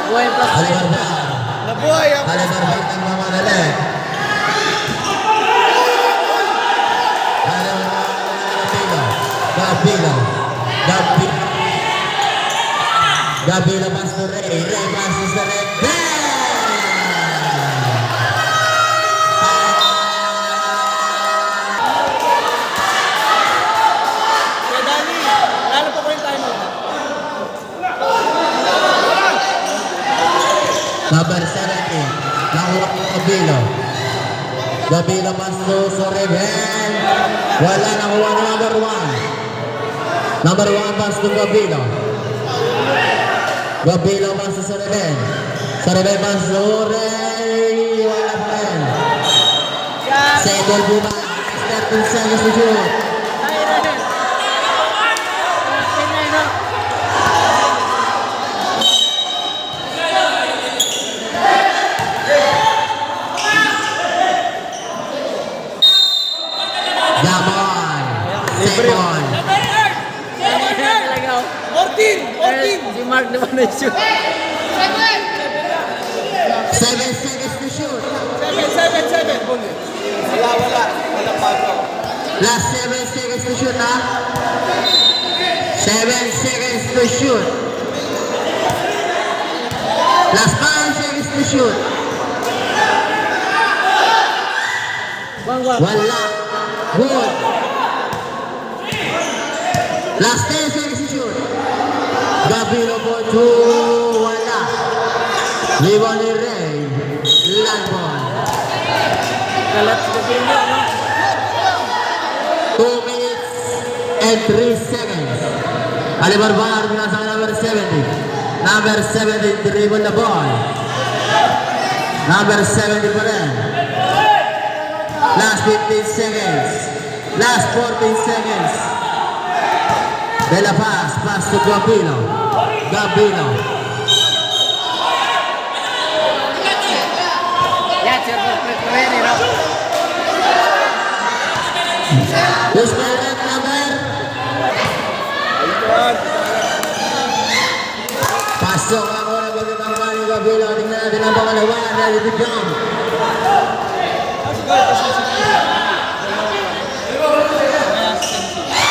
Buhay plus 5. Alibarbar. Nabuhay ang Alibarbar ng mamadali. Gabilo pass to Ray. Ray pass to Sorimen. Kaya Dani, lalo pa ko yung timer. Number 70. Nakuha ko Gabilo. Gabilo pass to Sorimen. Wala nakuha na number 1. Number 1 pass to Gabilo. Gabilo pass to Sorimen. Sorimen pass to Ray. Wala pa rin. Settle po ba? 13 seconds to shoot. Gamon. Second. 14! Si Mark naman na shoot. 7 seconds to shoot. 7. Wala. Wala pa ako. Last 7 seconds to shoot, ha? 7 seconds to shoot. Last 5 seconds to shoot. Wala. Good. Last 10 seconds to shoot. Gabilo for 2. Wala. Libon ni Ray. Lanbon. Kalat sa pinyo, no? 2 minutes and 3 seconds. Alibarbar binasa kay number 70. Number 70 dribble the ball. Number 70 pa rin. Last 15 seconds. Last 14 seconds. De La Paz, pass to Gabilo. Yan, sir, perfect pa rin, no? Who's correct number? Pasok ang oras pagkatanggal ni Gabilo. Tingnan natin ang pangalawa. Ready to jump.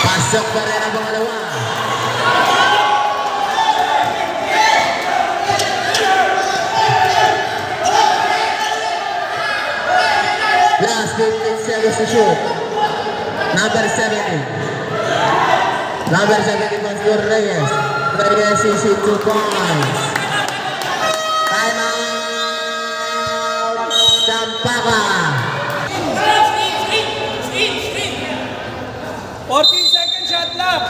Pasok pa rin ang pangalawa. Last 15 seconds to shoot. Number 70. Number 70 Pastor Reyes. Reyes is in 2 points. Time out. Sampaka. 14 second shot lang.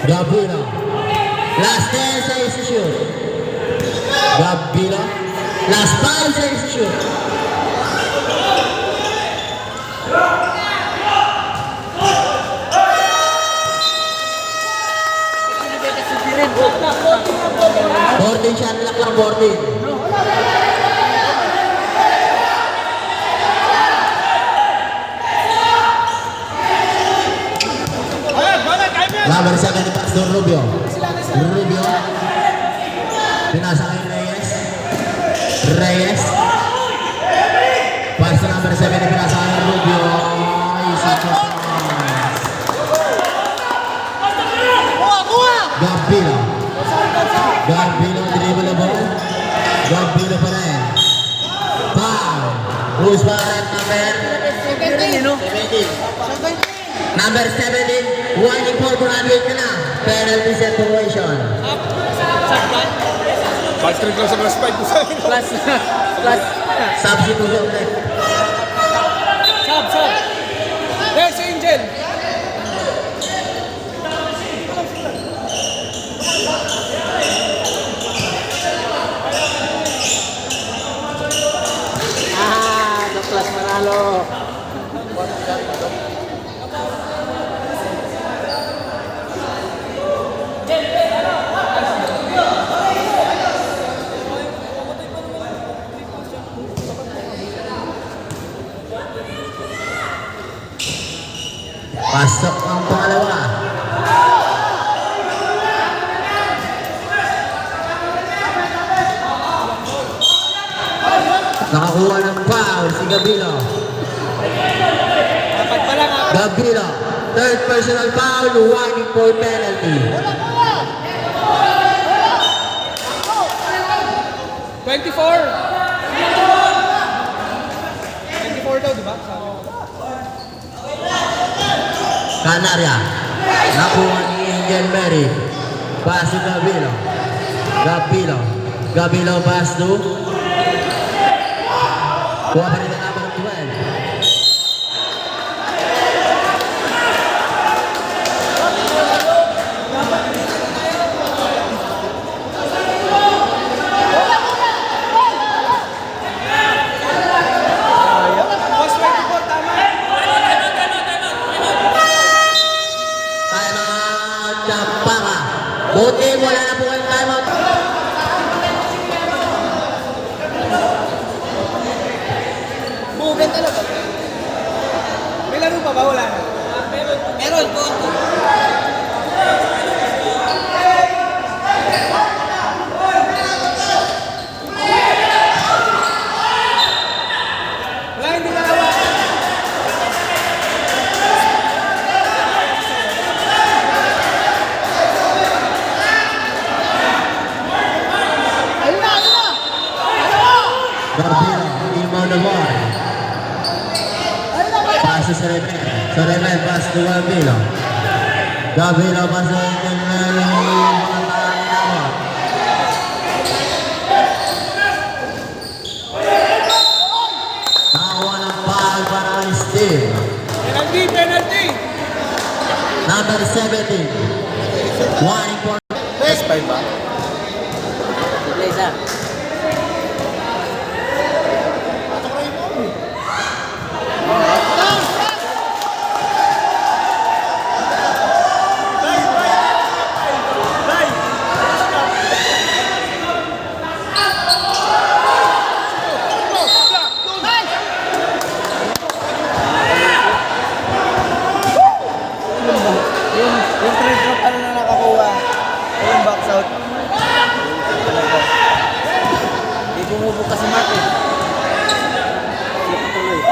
Gabilo. Last 10 seconds to shoot. Gabilo. Last 5 seconds to shoot. Boarding shot lock lang, boarding. Number 7 ni Pastor Rubio. Pinasa kay Reyes. Pastor number 7 ni pinasa kay Rubio. Isa pa. Gabilo dribble the ball. Gabilo pa rin. Foul. Who's pa rin number no? 17. Number 17, warning for Burabit ka na. Penalty situation. Patrick lang sa class 5 ko sa akin. Plus. Substitution ulit. Sub. There's Angel. Plus manalo. Pasok ang pangalawa. Nakakuha ng foul si Gabilo. Dapat pala nga. Gabilo, third personal foul, warning for penalty. 24 daw, di ba? Canaria, nakuha ni Angel Mary. Pass to Gabilo. Gabilo pass to. Kuha pa rin ang number 12. Boss 24, tama. Timeout, Chapaka. Buti, wala na po kayong timeout. Bugan talaga. May laro pa ba? Wala na. Meron po. Wala, hindi dalawa. Gabilo, email the ball. Pass to Remen. Remen pass to Gabilo. Gabilo pass to Angel Mary. Nakakuha ng foul para kay Steve. Penalty. Number 17. Warning for Class 5 ba? Place ah. Yung trade drop ano na nakakuha. Yung box out. Hindi bumubo kasi Mark eh. Hindi patuloy.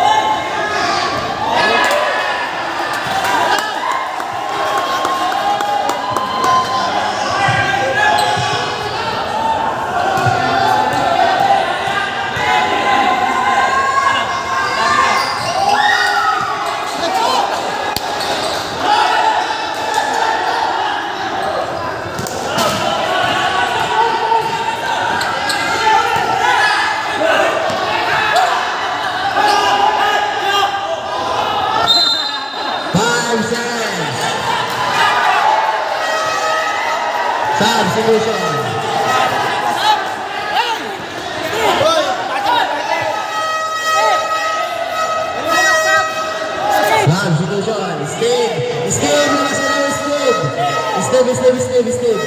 Substitution. Substitution. Steve, lumas ka na Steve.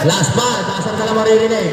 Last ball, basta na lang maririnig.